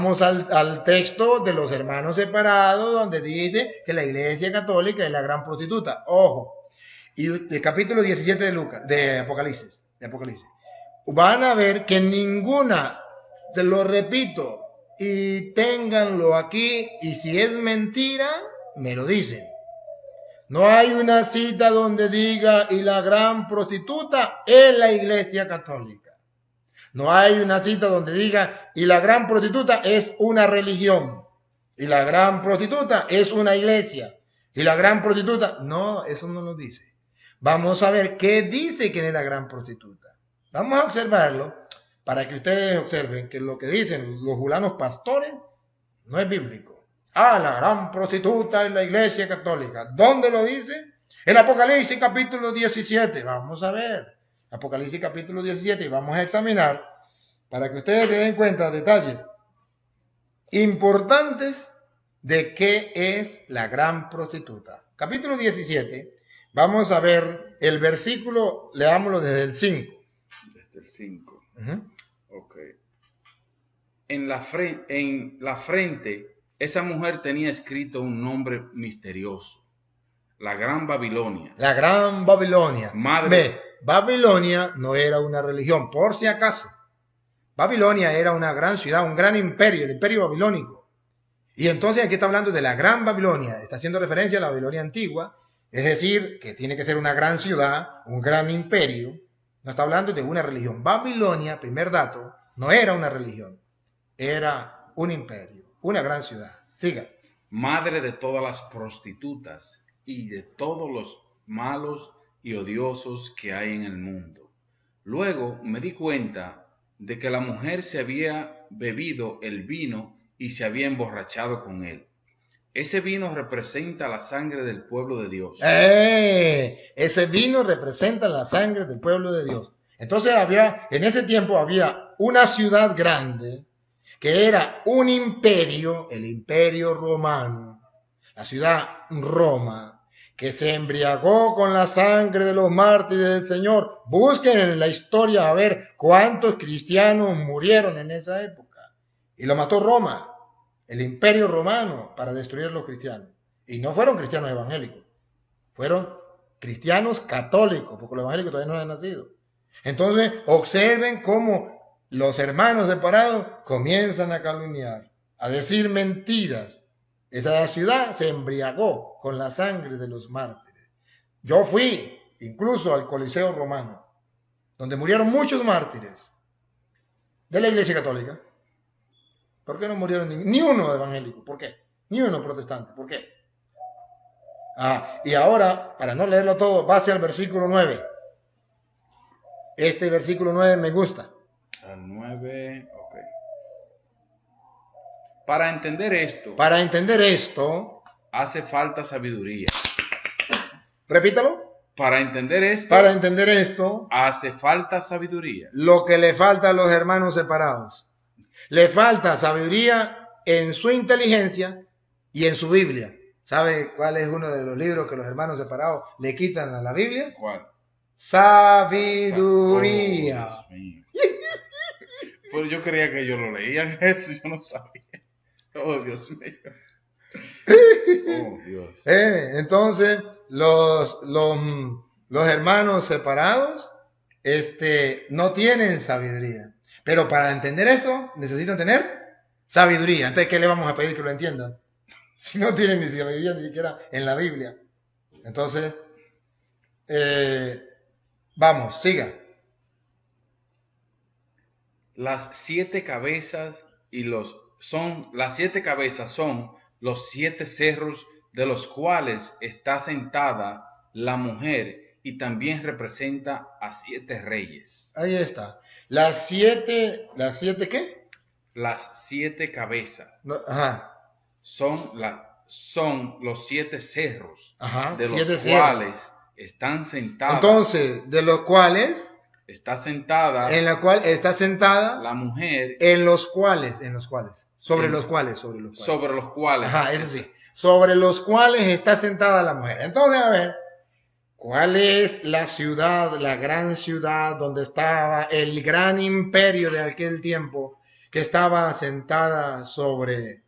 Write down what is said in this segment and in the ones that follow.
vamos al texto de los hermanos separados, donde dice que la Iglesia Católica es la gran prostituta. Ojo. Y el capítulo 17 de Apocalipsis. Van a ver que ninguna, te lo repito, y ténganlo aquí, y si es mentira, me lo dicen. No hay una cita donde diga, y la gran prostituta es la Iglesia Católica. No hay una cita donde diga, y la gran prostituta es una religión. Y la gran prostituta es una iglesia. Y la gran prostituta, no, eso no lo dice. Vamos a ver qué dice que es la gran prostituta. Vamos a observarlo para que ustedes observen que lo que dicen los julanos pastores no es bíblico. Ah, la gran prostituta es la Iglesia Católica. ¿Dónde lo dice? En Apocalipsis capítulo 17. Vamos a ver. Apocalipsis capítulo 17 y vamos a examinar para que ustedes se den cuenta de detalles importantes de qué es la gran prostituta. Capítulo 17, vamos a ver el versículo, leámoslo desde el 5. Desde el 5. Ok. En la frente, esa mujer tenía escrito un nombre misterioso. La Gran Babilonia. La Gran Babilonia. Madre. Babilonia no era una religión, por si acaso. Babilonia era una gran ciudad, un gran imperio, el imperio babilónico. Y entonces aquí está hablando de la Gran Babilonia, está haciendo referencia a la Babilonia antigua, es decir, que tiene que ser una gran ciudad, un gran imperio. No está hablando de una religión. Babilonia, primer dato, no era una religión, era un imperio, una gran ciudad. Siga. Madre de todas las prostitutas y de todos los malos y odiosos que hay en el mundo. Luego me di cuenta de que la mujer se había bebido el vino y se había emborrachado con él. Ese vino representa la sangre del pueblo de Dios. Ese vino representa la sangre del pueblo de Dios. Entonces en ese tiempo había una ciudad grande que era un imperio, el imperio romano, la ciudad Roma, que se embriagó con la sangre de los mártires del Señor. Busquen en la historia a ver cuántos cristianos murieron en esa época. Y lo mató Roma, el imperio romano, para destruir a los cristianos. Y no fueron cristianos evangélicos, fueron cristianos católicos, porque los evangélicos todavía no han nacido. Entonces, observen cómo los hermanos separados comienzan a calumniar, a decir mentiras. Esa ciudad se embriagó con la sangre de los mártires. Yo fui incluso al Coliseo Romano, donde murieron muchos mártires de la Iglesia Católica. ¿Por qué no murieron ni uno evangélico? ¿Por qué? Ni uno protestante. ¿Por qué? Y ahora, para no leerlo todo, base al versículo 9. Este versículo 9 me gusta. Al 9, ok. Para entender esto, hace falta sabiduría. Repítalo. Para entender esto, hace falta sabiduría. Lo que le falta a los hermanos separados. Le falta sabiduría en su inteligencia y en su Biblia. ¿Sabe cuál es uno de los libros que los hermanos separados le quitan a la Biblia? ¿Cuál? Sabiduría. Oh, Dios mío. Pues yo creía que ellos lo leían eso, yo no sabía. Oh, Dios mío. Oh, Dios. Entonces, los hermanos separados no tienen sabiduría. Pero para entender esto, necesitan tener sabiduría. Entonces, ¿qué le vamos a pedir que lo entiendan? Si no tienen ni sabiduría ni siquiera en la Biblia. Entonces, vamos, siga. Las 7 cabezas son los 7 cerros de los cuales está sentada la mujer y también representa a 7 reyes. Ahí está. Las siete ¿qué? Las 7 cabezas. No, ajá. Son los 7 cerros, Ajá, de los 7 cuales cerros están sentadas. Entonces, de los cuales está sentada. En la cual está sentada la mujer. En los cuales. Sobre los cuales. Ajá, eso sí. Sobre los cuales está sentada la mujer. Entonces, a ver, ¿cuál es la ciudad, la gran ciudad donde estaba el gran imperio de aquel tiempo que estaba asentada sobre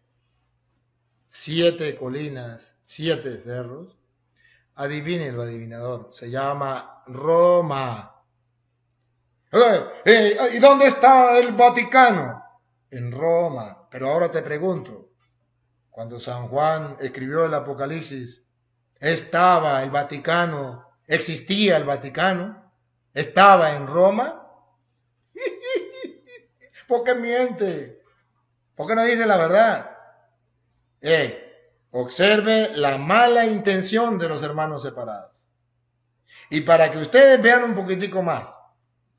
7 colinas, 7 cerros. Adivínelo, adivinador. Se llama Roma. ¿Y dónde está el Vaticano? En Roma. Pero ahora te pregunto, cuando San Juan escribió el Apocalipsis, ¿estaba el Vaticano? ¿Existía el Vaticano? ¿Estaba en Roma? ¿Por qué miente? ¿Por qué no dice la verdad? Observe la mala intención de los hermanos separados. Y para que ustedes vean un poquitico más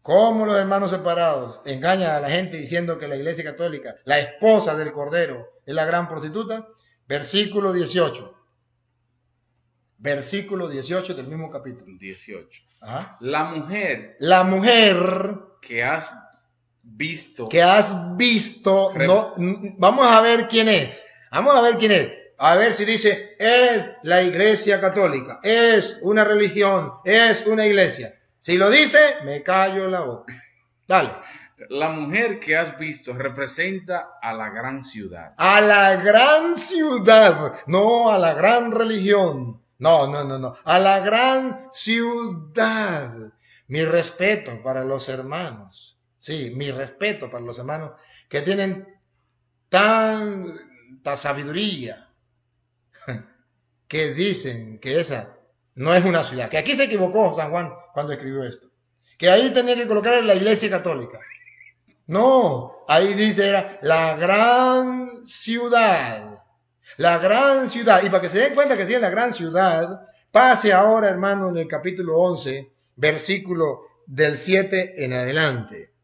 cómo los hermanos separados engañan a la gente diciendo que la Iglesia Católica, la esposa del Cordero, es la gran prostituta, versículo 18. Versículo 18 del mismo capítulo. 18. Ajá. La mujer que has visto, no, vamos a ver quién es. Vamos a ver quién es. A ver si dice, es la Iglesia Católica, es una religión, es una iglesia. Si lo dice, me callo la boca. Dale. La mujer que has visto representa a la gran ciudad. A la gran ciudad, no a la gran religión. No. A la gran ciudad. Mi respeto para los hermanos. Sí, mi respeto para los hermanos que tienen tanta sabiduría que dicen que esa no es una ciudad. Que aquí se equivocó San Juan cuando escribió esto. Que ahí tenía que colocar la Iglesia Católica. No, ahí dice era la gran ciudad. La gran ciudad. Y para que se den cuenta que sí es la gran ciudad, pase ahora, hermano, en el capítulo 11, versículo del 7 en adelante.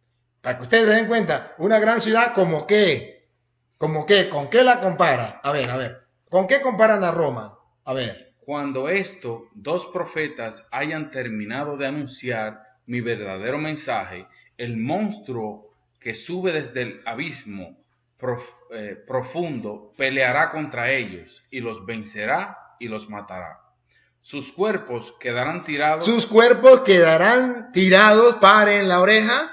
Para que ustedes se den cuenta, una gran ciudad como qué, ¿con qué la compara? A ver, ¿con qué comparan a Roma? A ver. Cuando dos profetas hayan terminado de anunciar mi verdadero mensaje, el monstruo que sube desde el abismo profundo peleará contra ellos y los vencerá y los matará. Sus cuerpos quedarán tirados. Paren la oreja.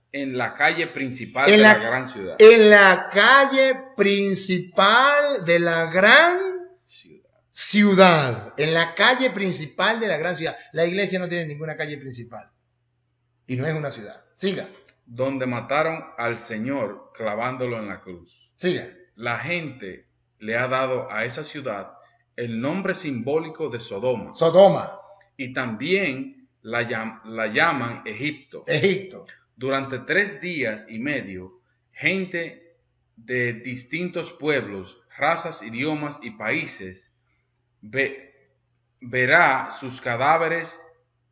En la calle principal de la gran ciudad. En la calle principal de la gran ciudad. En la calle principal de la gran ciudad. La iglesia no tiene ninguna calle principal. Y no es una ciudad. Siga. Donde mataron al Señor clavándolo en la cruz. Siga. La gente le ha dado a esa ciudad el nombre simbólico de Sodoma. Sodoma. Y también la llaman Egipto. Egipto. Durante 3 días y medio, gente de distintos pueblos, razas, idiomas y países verá sus cadáveres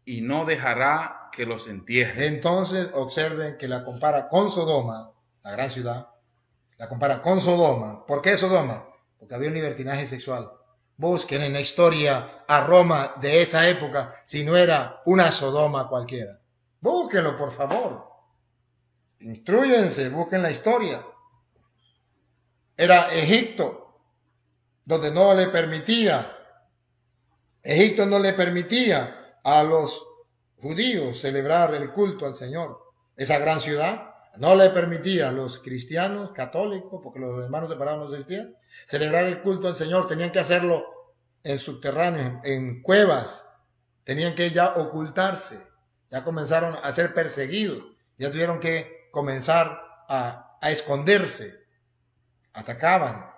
y no dejará que los entierren. Entonces observen que la compara con Sodoma, la gran ciudad, la compara con Sodoma. ¿Por qué Sodoma? Porque había un libertinaje sexual. Busquen en la historia a Roma de esa época si no era una Sodoma cualquiera. Búsquenlo, por favor. Instrúyense, busquen la historia. Era Egipto, donde Egipto no le permitía a los judíos celebrar el culto al Señor. Esa gran ciudad no le permitía a los cristianos católicos, porque los hermanos separados no existían, celebrar el culto al Señor. Tenían que hacerlo en subterráneos, en cuevas. Tenían que ya ocultarse. Ya comenzaron a ser perseguidos. Ya tuvieron que comenzar a esconderse. Atacaban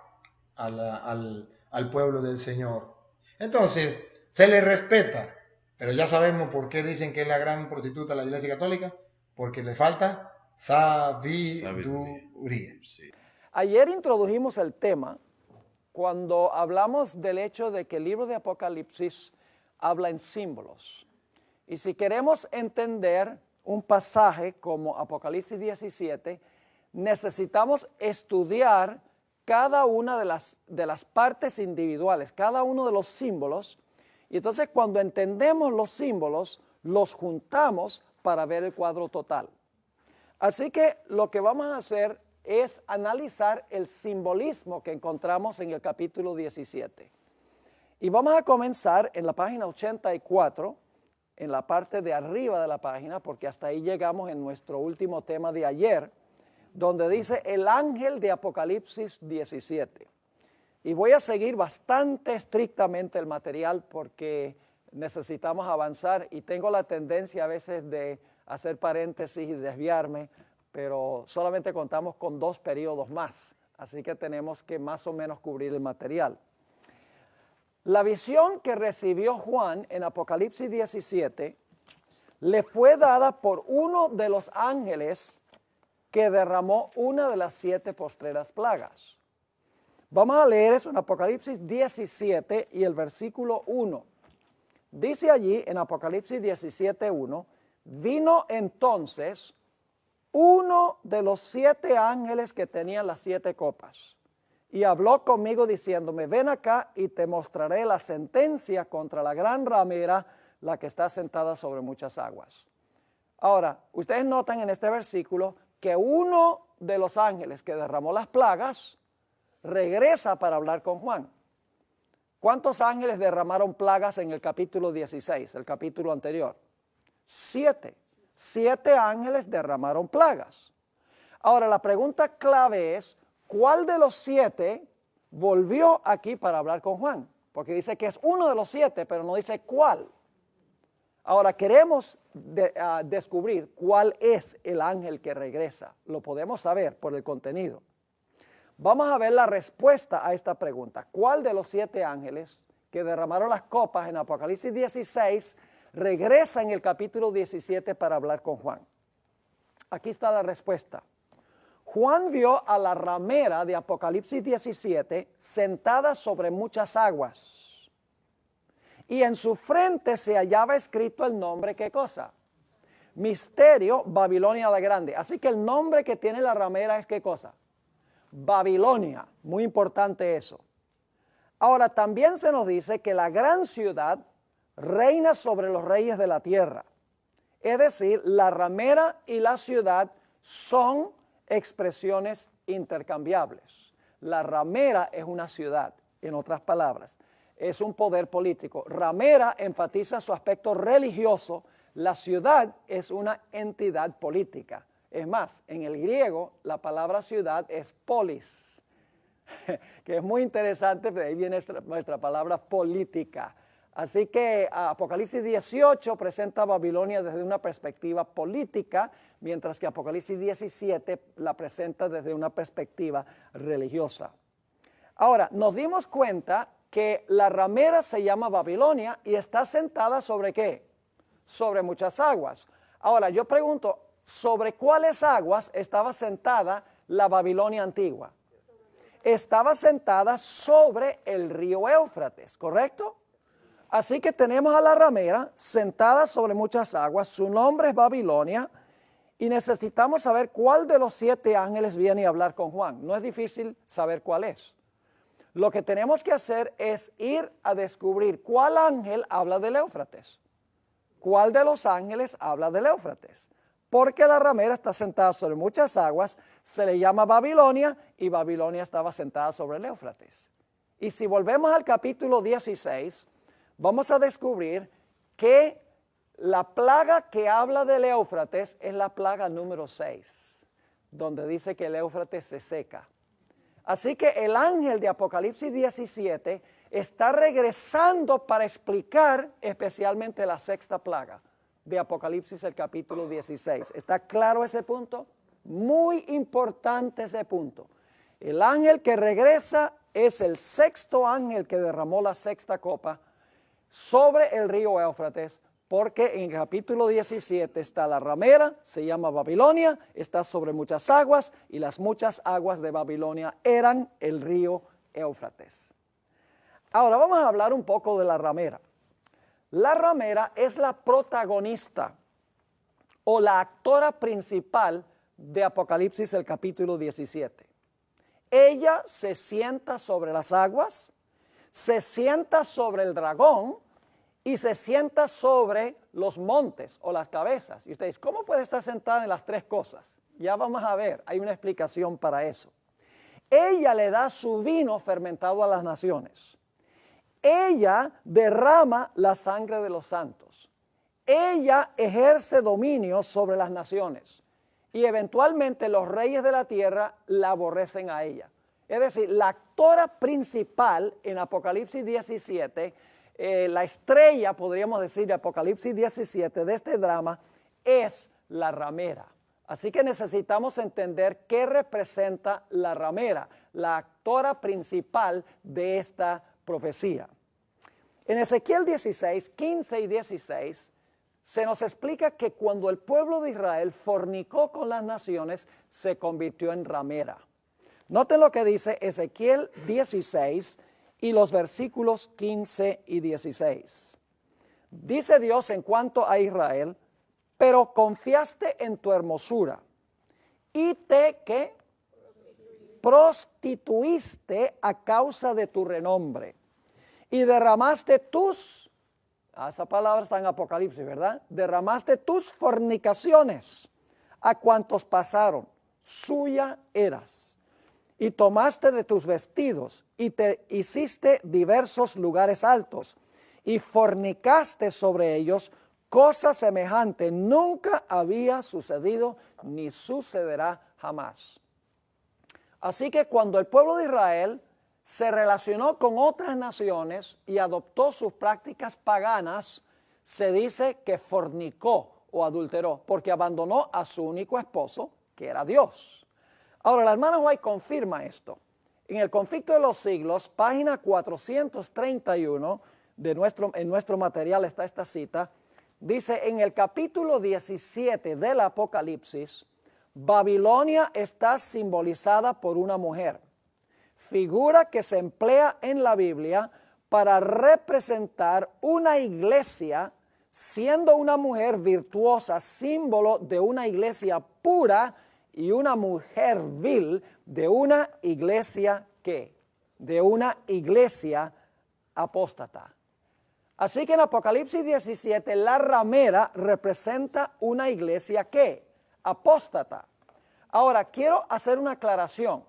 al pueblo del Señor. Entonces, se les respeta, pero ya sabemos por qué dicen que es la gran prostituta la Iglesia Católica, porque le falta sabiduría. Sí. Ayer introdujimos el tema cuando hablamos del hecho de que el libro de Apocalipsis habla en símbolos. Y si queremos entender un pasaje como Apocalipsis 17, necesitamos estudiar cada una de las partes individuales, cada uno de los símbolos. Y entonces cuando entendemos los símbolos, los juntamos para ver el cuadro total. Así que lo que vamos a hacer es analizar el simbolismo que encontramos en el capítulo 17. Y vamos a comenzar en la página 84, en la parte de arriba de la página, porque hasta ahí llegamos en nuestro último tema de ayer, donde dice el ángel de Apocalipsis 17. Y voy a seguir bastante estrictamente el material porque necesitamos avanzar y tengo la tendencia a veces de hacer paréntesis y desviarme, pero solamente contamos con 2 periodos más, así que tenemos que más o menos cubrir el material. La visión que recibió Juan en Apocalipsis 17 le fue dada por uno de los ángeles que derramó una de las 7 postreras plagas. Vamos a leer eso en Apocalipsis 17 y el versículo 1. Dice allí en Apocalipsis 17:1, vino entonces uno de los 7 ángeles que tenían las 7 copas y habló conmigo diciéndome, ven acá y te mostraré la sentencia contra la gran ramera, la que está sentada sobre muchas aguas. Ahora, ustedes notan en este versículo que uno de los ángeles que derramó las plagas regresa para hablar con Juan. ¿Cuántos ángeles derramaron plagas en el capítulo 16, el capítulo anterior? 7. 7 ángeles derramaron plagas. Ahora, la pregunta clave es, ¿cuál de los 7 volvió aquí para hablar con Juan? Porque dice que es uno de los 7, pero no dice cuál. Ahora, queremos descubrir cuál es el ángel que regresa. Lo podemos saber por el contenido. Vamos a ver la respuesta a esta pregunta. ¿Cuál de los 7 ángeles que derramaron las copas en Apocalipsis 16 regresa en el capítulo 17 para hablar con Juan? Aquí está la respuesta. Juan vio a la ramera de Apocalipsis 17 sentada sobre muchas aguas. Y en su frente se hallaba escrito el nombre, ¿qué cosa? Misterio, Babilonia la Grande. Así que el nombre que tiene la ramera es ¿qué cosa? Babilonia, muy importante eso. Ahora también se nos dice que la gran ciudad reina sobre los reyes de la tierra. Es decir, la ramera y la ciudad son expresiones intercambiables. La ramera es una ciudad, en otras palabras, es un poder político. Ramera enfatiza su aspecto religioso, la ciudad es una entidad política. Es más, en el griego la palabra ciudad es polis, que es muy interesante, de ahí viene nuestra palabra política. Así que Apocalipsis 18 presenta a Babilonia desde una perspectiva política, mientras que Apocalipsis 17 la presenta desde una perspectiva religiosa. Ahora, nos dimos cuenta que la ramera se llama Babilonia y está sentada ¿sobre qué? Sobre muchas aguas. Ahora, yo pregunto, ¿sobre cuáles aguas estaba sentada la Babilonia antigua? Estaba sentada sobre el río Éufrates, ¿correcto? Así que tenemos a la ramera sentada sobre muchas aguas, su nombre es Babilonia, y necesitamos saber cuál de los 7 ángeles viene a hablar con Juan. No es difícil saber cuál es. Lo que tenemos que hacer es ir a descubrir cuál ángel habla del Éufrates. ¿Cuál de los ángeles habla del Éufrates? Porque la ramera está sentada sobre muchas aguas, se le llama Babilonia y Babilonia estaba sentada sobre el Éufrates. Y si volvemos al capítulo 16, vamos a descubrir que la plaga que habla del Éufrates es la plaga número 6, donde dice que el Éufrates se seca. Así que el ángel de Apocalipsis 17 está regresando para explicar especialmente la 6ª plaga de Apocalipsis, el capítulo 16. ¿Está claro ese punto? Muy importante ese punto. El ángel que regresa es el 6º ángel que derramó la 6ª copa sobre el río Éufrates, porque en el capítulo 17 está la ramera, se llama Babilonia, está sobre muchas aguas, y las muchas aguas de Babilonia eran el río Éufrates. Ahora vamos a hablar un poco de la ramera. La ramera es la protagonista o la actora principal de Apocalipsis, el capítulo 17. Ella se sienta sobre las aguas, se sienta sobre el dragón y se sienta sobre los montes o las cabezas. Y ustedes, ¿cómo puede estar sentada en las 3 cosas? Ya vamos a ver, hay una explicación para eso. Ella le da su vino fermentado a las naciones. Ella derrama la sangre de los santos. Ella ejerce dominio sobre las naciones. y eventualmente los reyes de la tierra la aborrecen a ella. Es decir, la actora principal en Apocalipsis 17, la estrella, podríamos decir, de Apocalipsis 17, de este drama, es la ramera. Así que necesitamos entender qué representa la ramera, la actora principal de esta profecía. En Ezequiel 16, 15 y 16, se nos explica que cuando el pueblo de Israel fornicó con las naciones, se convirtió en ramera. Noten lo que dice Ezequiel 16 y los versículos 15 y 16. Dice Dios en cuanto a Israel: pero confiaste en tu hermosura y te ¿qué? Prostituiste a causa de tu renombre y derramaste tus, esa palabra está en Apocalipsis, ¿verdad? Derramaste tus fornicaciones a cuantos pasaron, suya eras. Y tomaste de tus vestidos y te hiciste diversos lugares altos y fornicaste sobre ellos. Cosa semejante nunca había sucedido ni sucederá jamás. Así que cuando el pueblo de Israel se relacionó con otras naciones y adoptó sus prácticas paganas, se dice que fornicó o adulteró, porque abandonó a su único esposo, que era Dios. Ahora, la hermana White confirma esto. En el Conflicto de los Siglos, página 431 en nuestro material está esta cita. Dice, en el capítulo 17 del Apocalipsis, Babilonia está simbolizada por una mujer, figura que se emplea en la Biblia para representar una iglesia, siendo una mujer virtuosa, símbolo de una iglesia pura, y una mujer vil de una iglesia ¿qué? De una iglesia apóstata. Así que en Apocalipsis 17 la ramera representa una iglesia ¿qué? Apóstata. Ahora quiero hacer una aclaración.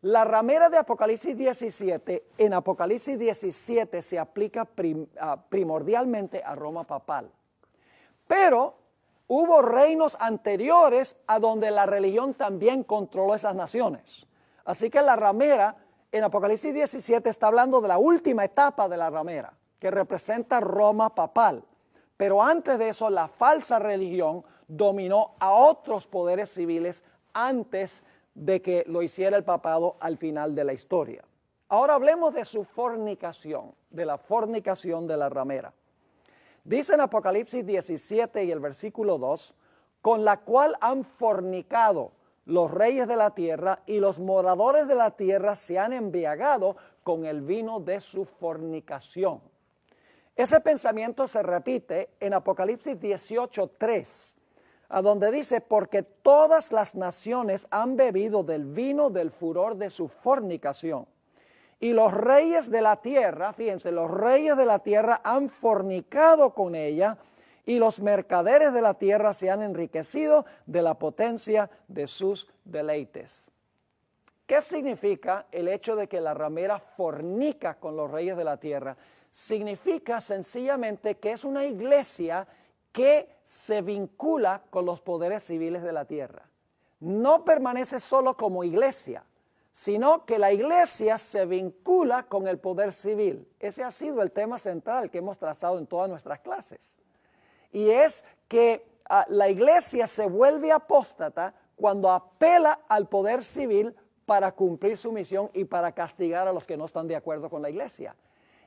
La ramera de Apocalipsis 17 en Apocalipsis 17 se aplica primordialmente a Roma papal. Pero hubo reinos anteriores a donde la religión también controló esas naciones. Así que la ramera en Apocalipsis 17 está hablando de la última etapa de la ramera, que representa Roma papal. Pero antes de eso, la falsa religión dominó a otros poderes civiles antes de que lo hiciera el papado al final de la historia. Ahora hablemos de su fornicación, de la fornicación de la ramera. Dice en Apocalipsis 17 y el versículo 2, con la cual han fornicado los reyes de la tierra y los moradores de la tierra se han embriagado con el vino de su fornicación. Ese pensamiento se repite en Apocalipsis 18:3, a donde dice, porque todas las naciones han bebido del vino del furor de su fornicación. Y los reyes de la tierra, fíjense, los reyes de la tierra han fornicado con ella y los mercaderes de la tierra se han enriquecido de la potencia de sus deleites. ¿Qué significa el hecho de que la ramera fornica con los reyes de la tierra? Significa sencillamente que es una iglesia que se vincula con los poderes civiles de la tierra. No permanece solo como iglesia, sino que la iglesia se vincula con el poder civil. Ese ha sido el tema central que hemos trazado en todas nuestras clases. Y es que la iglesia se vuelve apóstata cuando apela al poder civil para cumplir su misión y para castigar a los que no están de acuerdo con la iglesia.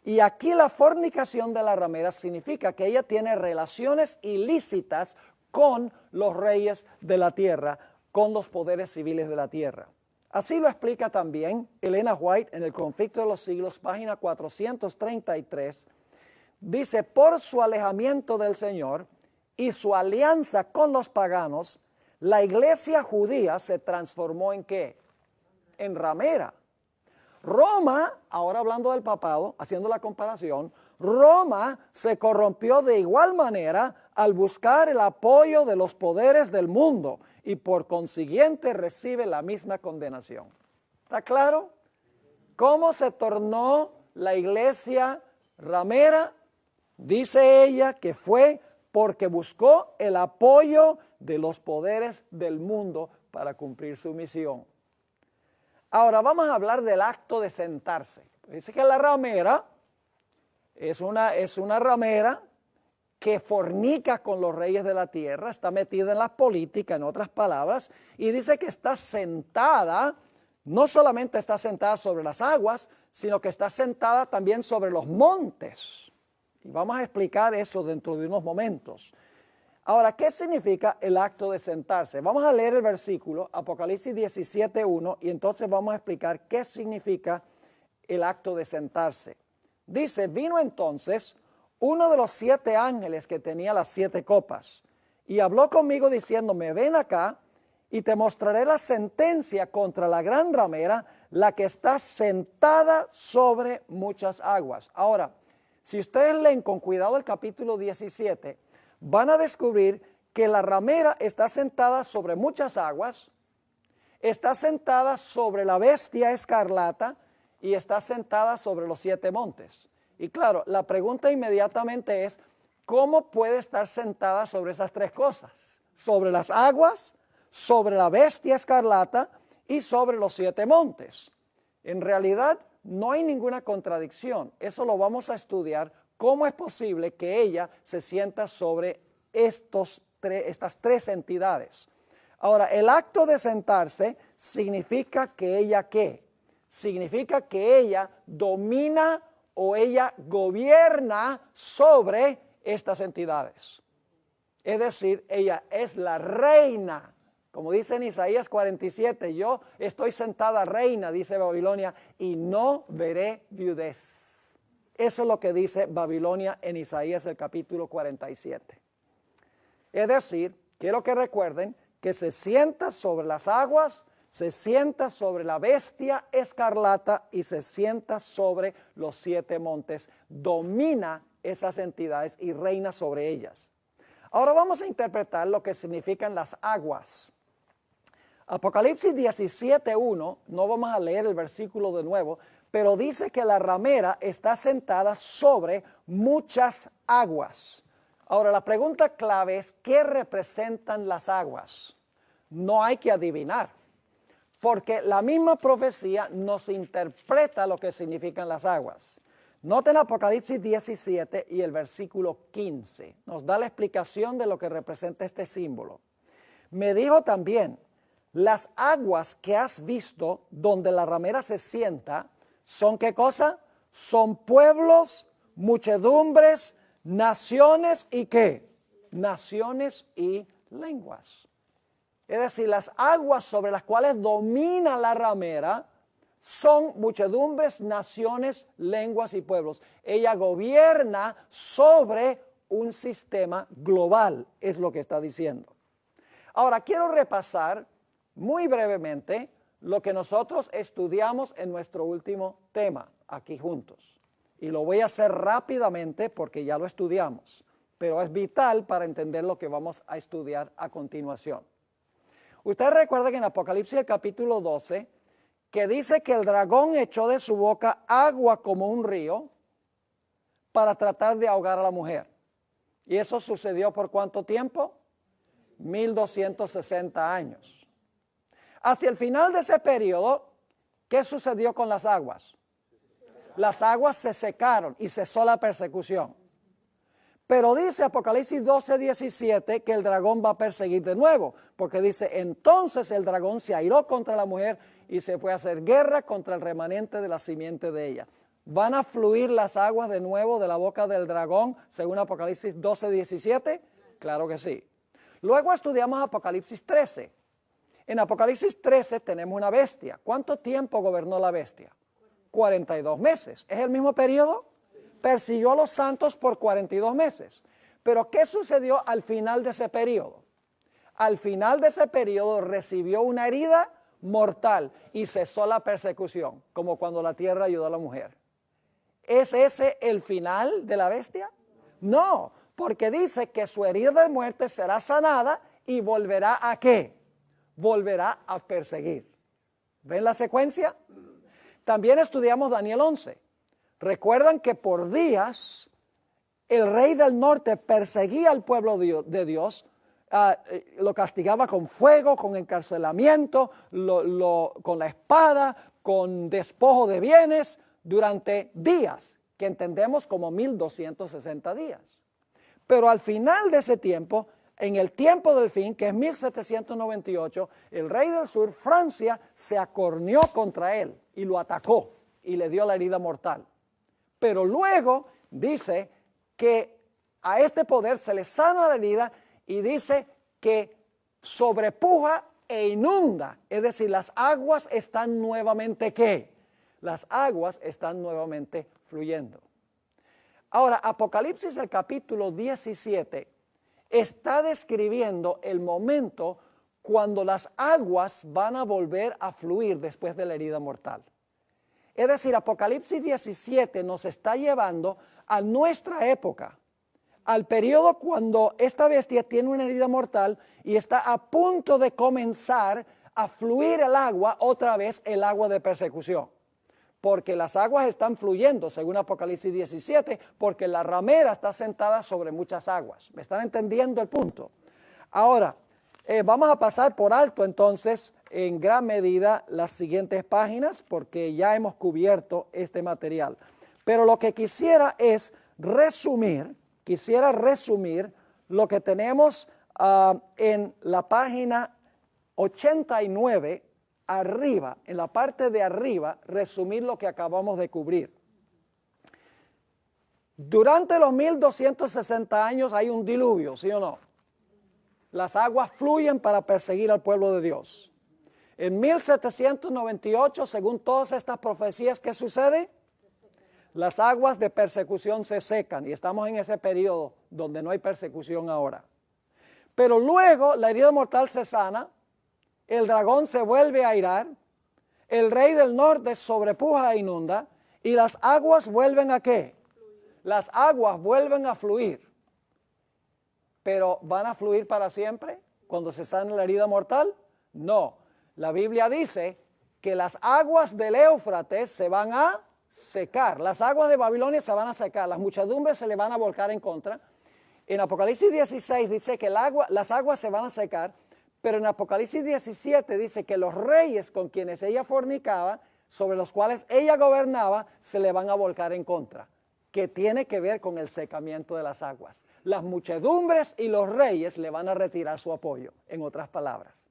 Y aquí la fornicación de la ramera significa que ella tiene relaciones ilícitas con los reyes de la tierra, con los poderes civiles de la tierra. Así lo explica también Elena White en el Conflicto de los Siglos, página 433. Dice, por su alejamiento del Señor y su alianza con los paganos, la iglesia judía se transformó ¿en qué? En ramera. Roma, ahora hablando del papado, haciendo la comparación, Roma se corrompió de igual manera al buscar el apoyo de los poderes del mundo y por consiguiente recibe la misma condenación. ¿Está claro? ¿Cómo se tornó la iglesia ramera? Dice ella que fue porque buscó el apoyo de los poderes del mundo para cumplir su misión. Ahora vamos a hablar del acto de sentarse. Dice que la ramera es una ramera que fornica con los reyes de la tierra, está metida en la política, en otras palabras, y dice que está sentada, no solamente está sentada sobre las aguas, sino que está sentada también sobre los montes. Y vamos a explicar eso dentro de unos momentos. Ahora, ¿qué significa el acto de sentarse? Vamos a leer el versículo, Apocalipsis 17:1, y entonces vamos a explicar qué significa el acto de sentarse. Dice, vino entonces uno de los 7 ángeles que tenía las 7 copas, y habló conmigo diciéndome, ven acá, y te mostraré la sentencia contra la gran ramera, la que está sentada sobre muchas aguas. Ahora, si ustedes leen con cuidado el capítulo 17, van a descubrir que la ramera está sentada sobre muchas aguas, está sentada sobre la bestia escarlata y está sentada sobre los 7 montes. Y claro, la pregunta inmediatamente es, ¿cómo puede estar sentada sobre esas 3 cosas? Sobre las aguas, sobre la bestia escarlata y sobre los 7 montes. En realidad no hay ninguna contradicción. Eso lo vamos a estudiar. ¿Cómo es posible que ella se sienta sobre estas 3 entidades? Ahora, el acto de sentarse significa que ella ¿qué? Significa que ella domina o ella gobierna sobre estas entidades. Es decir, ella es la reina. Como dice en Isaías 47, yo estoy sentada reina, dice Babilonia, y no veré viudez. Eso es lo que dice Babilonia en Isaías el capítulo 47. Es decir, quiero que recuerden que se sienta sobre las aguas, se sienta sobre la bestia escarlata y se sienta sobre los 7 montes. Domina esas entidades y reina sobre ellas. Ahora vamos a interpretar lo que significan las aguas. Apocalipsis 17:1, no vamos a leer el versículo de nuevo, pero dice que la ramera está sentada sobre muchas aguas. Ahora la pregunta clave es, ¿qué representan las aguas? No hay que adivinar, porque la misma profecía nos interpreta lo que significan las aguas. Noten Apocalipsis 17 y el versículo 15. Nos da la explicación de lo que representa este símbolo. Me dijo también, las aguas que has visto donde la ramera se sienta, ¿son qué cosa? Son pueblos, muchedumbres, naciones y ¿qué? Naciones y lenguas. Es decir, las aguas sobre las cuales domina la ramera son muchedumbres, naciones, lenguas y pueblos. Ella gobierna sobre un sistema global, es lo que está diciendo. Ahora, quiero repasar muy brevemente lo que nosotros estudiamos en nuestro último tema, aquí juntos. Y lo voy a hacer rápidamente porque ya lo estudiamos, pero es vital para entender lo que vamos a estudiar a continuación. Ustedes recuerdan que en Apocalipsis el capítulo 12, que dice que el dragón echó de su boca agua como un río para tratar de ahogar a la mujer. ¿Y eso sucedió por cuánto tiempo? 1260 años. Hacia el final de ese periodo, ¿qué sucedió con las aguas? Las aguas se secaron y cesó la persecución. Pero dice Apocalipsis 12:17 que el dragón va a perseguir de nuevo, porque dice, entonces el dragón se airó contra la mujer y se fue a hacer guerra contra el remanente de la simiente de ella. ¿Van a fluir las aguas de nuevo de la boca del dragón según Apocalipsis 12:17? Claro que sí. Luego estudiamos Apocalipsis 13. En Apocalipsis 13 tenemos una bestia. ¿Cuánto tiempo gobernó la bestia? 42 meses. ¿Es el mismo periodo? Persiguió a los santos por 42 meses. Pero ¿qué sucedió al final de ese periodo? Al final de ese periodo recibió una herida mortal y cesó la persecución, como cuando la tierra ayudó a la mujer. ¿Es ese el final de la bestia? No, porque dice que su herida de muerte será sanada y volverá ¿a qué? Volverá a perseguir. ¿Ven la secuencia? También estudiamos Daniel 11. Recuerdan que por días el rey del norte perseguía al pueblo de Dios, lo castigaba con fuego, con encarcelamiento, con la espada, con despojo de bienes durante días, que entendemos como 1260 días. Pero al final de ese tiempo, en el tiempo del fin, que es 1798, el rey del sur, Francia, se acorneó contra él y lo atacó y le dio la herida mortal. Pero luego dice que a este poder se le sana la herida y dice que sobrepuja e inunda. Es decir, las aguas están nuevamente ¿qué? Las aguas están nuevamente fluyendo. Ahora, Apocalipsis, el capítulo 17, está describiendo el momento cuando las aguas van a volver a fluir después de la herida mortal. Es decir, Apocalipsis 17 nos está llevando a nuestra época, al periodo cuando esta bestia tiene una herida mortal y está a punto de comenzar a fluir el agua, otra vez el agua de persecución. Porque las aguas están fluyendo, según Apocalipsis 17, porque la ramera está sentada sobre muchas aguas. ¿Me están entendiendo el punto? Ahora, vamos a pasar por alto entonces en gran medida las siguientes páginas, porque ya hemos cubierto este material. Pero lo que quisiera resumir lo que tenemos en la página 89, arriba, en la parte de arriba, resumir lo que acabamos de cubrir. Durante los 1260 años hay un diluvio, ¿sí o no? Las aguas fluyen para perseguir al pueblo de Dios. En 1798, según todas estas profecías, ¿qué sucede? Las aguas de persecución se secan y estamos en ese periodo donde no hay persecución ahora. Pero luego la herida mortal se sana, el dragón se vuelve a airar, el rey del norte sobrepuja e inunda y las aguas vuelven a ¿qué? Las aguas vuelven a fluir. ¿Pero van a fluir para siempre cuando se sane la herida mortal? No. La Biblia dice que las aguas del Éufrates se van a secar. Las aguas de Babilonia se van a secar. Las muchedumbres se le van a volcar en contra. En Apocalipsis 16 dice que las aguas se van a secar, pero en Apocalipsis 17 dice que los reyes con quienes ella fornicaba, sobre los cuales ella gobernaba, se le van a volcar en contra, que tiene que ver con el secamiento de las aguas. Las muchedumbres y los reyes le van a retirar su apoyo, en otras palabras.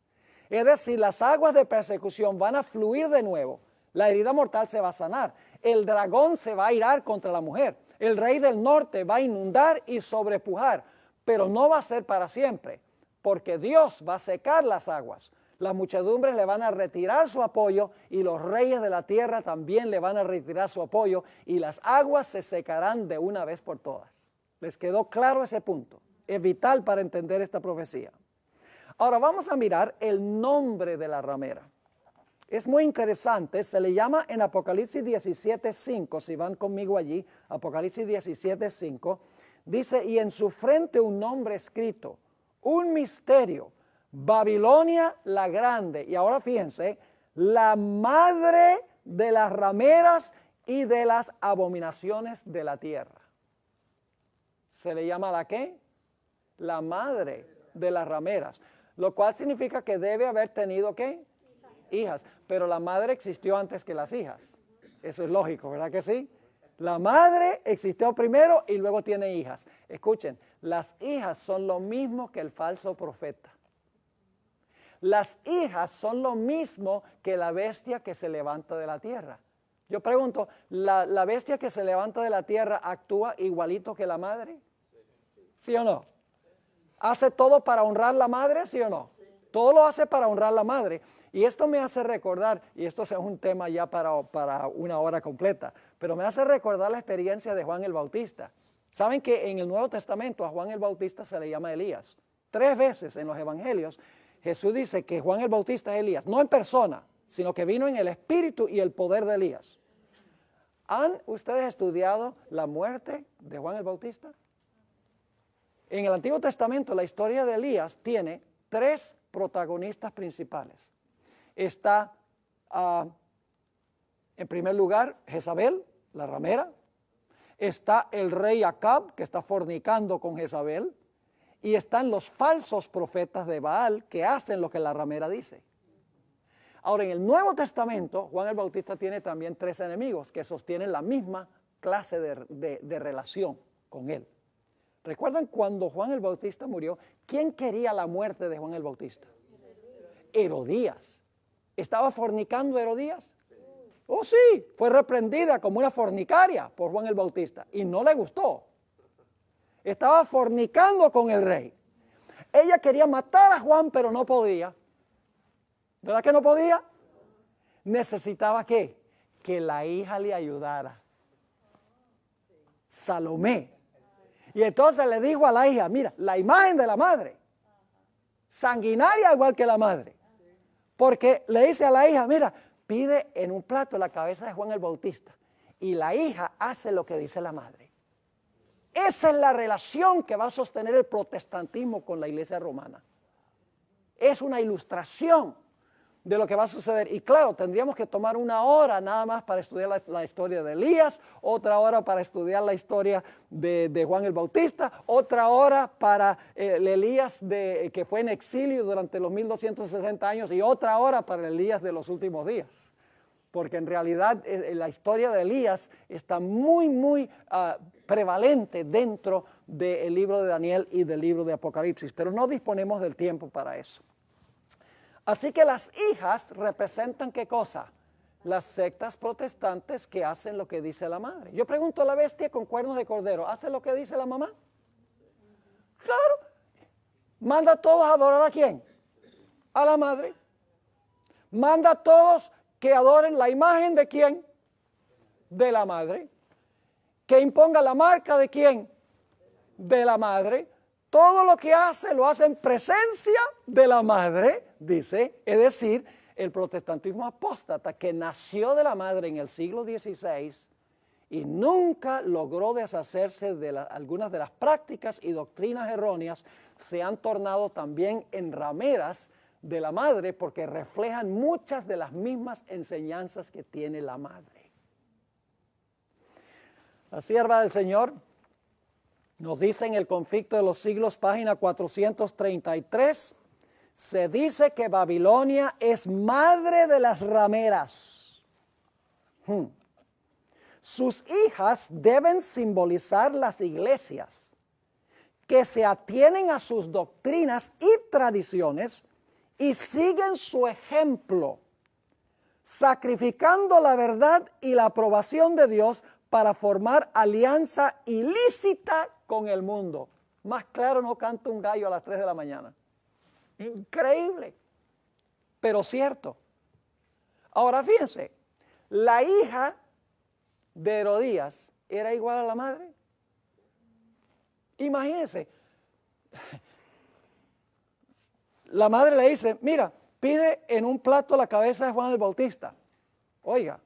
Es decir, las aguas de persecución van a fluir de nuevo, la herida mortal se va a sanar, el dragón se va a irar contra la mujer, el rey del norte va a inundar y sobrepujar, pero no va a ser para siempre, porque Dios va a secar las aguas. Las muchedumbres le van a retirar su apoyo y los reyes de la tierra también le van a retirar su apoyo y las aguas se secarán de una vez por todas. ¿Les quedó claro ese punto? Es vital para entender esta profecía. Ahora vamos a mirar el nombre de la ramera. Es muy interesante, se le llama en Apocalipsis 17:5, si van conmigo allí, Apocalipsis 17:5, dice, y en su frente un nombre escrito, un misterio, Babilonia la grande. Y ahora fíjense, la madre de las rameras y de las abominaciones de la tierra. ¿Se le llama la qué? La madre de las rameras, lo cual significa que debe haber tenido ¿qué? Hijas. Pero la madre existió antes que las hijas. Eso es lógico, ¿verdad que sí? La madre existió primero y luego tiene hijas. Escuchen, las hijas son lo mismo que el falso profeta. Las hijas son lo mismo que la bestia que se levanta de la tierra. Yo pregunto, ¿la bestia que se levanta de la tierra actúa igualito que la madre? ¿Sí o no? ¿Hace todo para honrar la madre? ¿Sí o no? Todo lo hace para honrar la madre. Y esto me hace recordar, y esto es un tema ya para una hora completa, pero me hace recordar la experiencia de Juan el Bautista. ¿Saben que en el Nuevo Testamento a Juan el Bautista se le llama Elías? 3 veces en los evangelios Jesús dice que Juan el Bautista es Elías, no en persona, sino que vino en el espíritu y el poder de Elías. ¿Han ustedes estudiado la muerte de Juan el Bautista? En el Antiguo Testamento la historia de Elías tiene 3 protagonistas principales. Está en primer lugar Jezabel, la ramera. Está el rey Acab, que está fornicando con Jezabel. y están los falsos profetas de Baal que hacen lo que la ramera dice. Ahora, en el Nuevo Testamento, Juan el Bautista tiene también 3 enemigos que sostienen la misma clase de relación con él. ¿Recuerdan cuando Juan el Bautista murió? ¿Quién quería la muerte de Juan el Bautista? Herodías. ¿Estaba fornicando Herodías? Oh, sí, fue reprendida como una fornicaria por Juan el Bautista y no le gustó. Estaba fornicando con el rey. Ella quería matar a Juan, pero no podía. ¿Verdad que no podía? Necesitaba ¿qué? Que la hija le ayudara. Salomé. Y entonces le dijo a la hija, mira, la imagen de la madre, sanguinaria igual que la madre. Porque le dice a la hija, mira, pide en un plato la cabeza de Juan el Bautista. Y la hija hace lo que dice la madre. Esa es la relación que va a sostener el protestantismo con la iglesia romana. Es una ilustración de lo que va a suceder. Y claro, tendríamos que tomar 1 hora nada más para estudiar la historia de Elías, otra hora para estudiar la historia de Juan el Bautista, otra hora para el Elías que fue en exilio durante los 1260 años y otra hora para el Elías de los últimos días. Porque en realidad la historia de Elías está muy prevalente dentro del libro de Daniel y del libro de Apocalipsis, pero no disponemos del tiempo para eso. Así que las hijas representan ¿qué cosa? Las sectas protestantes que hacen lo que dice la madre. Yo pregunto a la bestia con cuernos de cordero, ¿hace lo que dice la mamá? Claro. Manda a todos a adorar ¿a quién? A la madre. Manda a todos que adoren la imagen ¿de quién? De la madre. Que imponga la marca ¿de quién? De la madre. Todo lo que hace, lo hace en presencia de la madre, dice, es decir, el protestantismo apóstata que nació de la madre en el siglo XVI y nunca logró deshacerse de algunas de las prácticas y doctrinas erróneas, se han tornado también en rameras de la madre porque reflejan muchas de las mismas enseñanzas que tiene la madre. La sierva del Señor nos dice en el Conflicto de los Siglos, página 433, se dice que Babilonia es madre de las rameras. Sus hijas deben simbolizar las iglesias que se atienen a sus doctrinas y tradiciones y siguen su ejemplo, sacrificando la verdad y la aprobación de Dios para formar alianza ilícita con el mundo. Más claro no canta un gallo a las 3 de la mañana. Increíble, pero cierto. Ahora fíjense, la hija de Herodías era igual a la madre. Imagínense, la madre le dice, mira, pide en un plato la cabeza de Juan el Bautista. Oiga,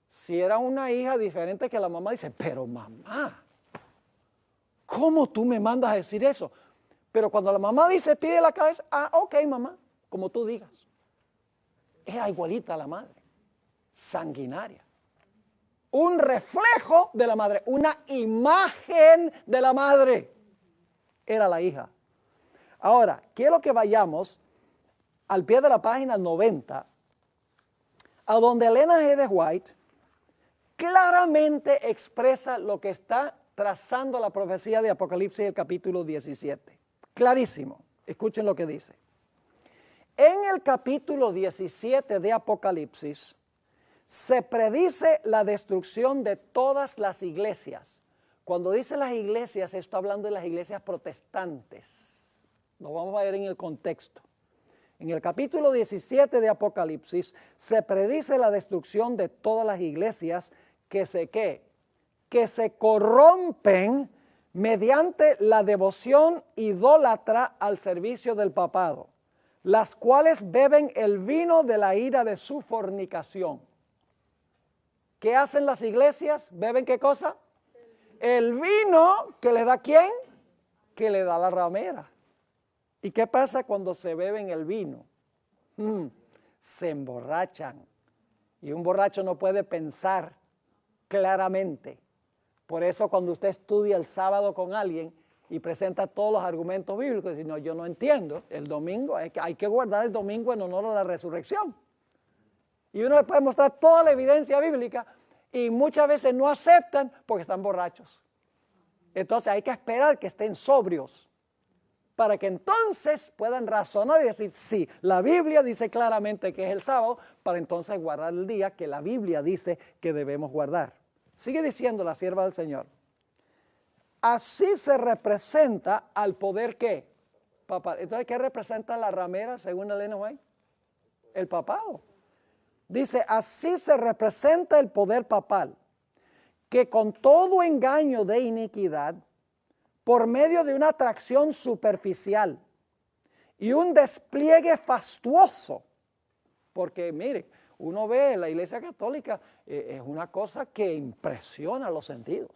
si era una hija diferente que la mamá, dice, pero mamá, ¿cómo tú me mandas a decir eso? Pero cuando la mamá dice, pide la cabeza, ok, mamá, como tú digas. Era igualita a la madre, sanguinaria. Un reflejo de la madre, una imagen de la madre. Era la hija. Ahora, quiero que vayamos al pie de la página 90, a donde Elena G. de White claramente expresa lo que está trazando la profecía de Apocalipsis, el capítulo 17. Clarísimo. Escuchen lo que dice. En el capítulo 17 de Apocalipsis se predice la destrucción de todas las iglesias. Cuando dice las iglesias, está hablando de las iglesias protestantes. Lo vamos a ver en el contexto. En el capítulo 17 de Apocalipsis se predice la destrucción de todas las iglesias que se corrompen mediante la devoción idólatra al servicio del papado, las cuales beben el vino de la ira de su fornicación. ¿Qué hacen las iglesias? ¿Beben qué cosa? El vino que le da ¿quién? Que le da la ramera. ¿Y qué pasa cuando se beben el vino? Se emborrachan. Y un borracho no puede pensar claramente. Por eso cuando usted estudia el sábado con alguien, y presenta todos los argumentos bíblicos. Y dice, no, yo no entiendo. El domingo, hay que guardar el domingo en honor a la resurrección. Y uno le puede mostrar toda la evidencia bíblica y muchas veces no aceptan porque están borrachos. Entonces hay que esperar que estén sobrios para que entonces puedan razonar y decir, sí, la Biblia dice claramente que es el sábado, para entonces guardar el día que la Biblia dice que debemos guardar. Sigue diciendo la sierva del Señor. Así se representa al poder ¿qué? Papal. Entonces, ¿qué representa la ramera según Elena White? El papado. Dice, así se representa el poder papal, que con todo engaño de iniquidad, por medio de una atracción superficial y un despliegue fastuoso, porque mire, uno ve la Iglesia Católica, es una cosa que impresiona los sentidos.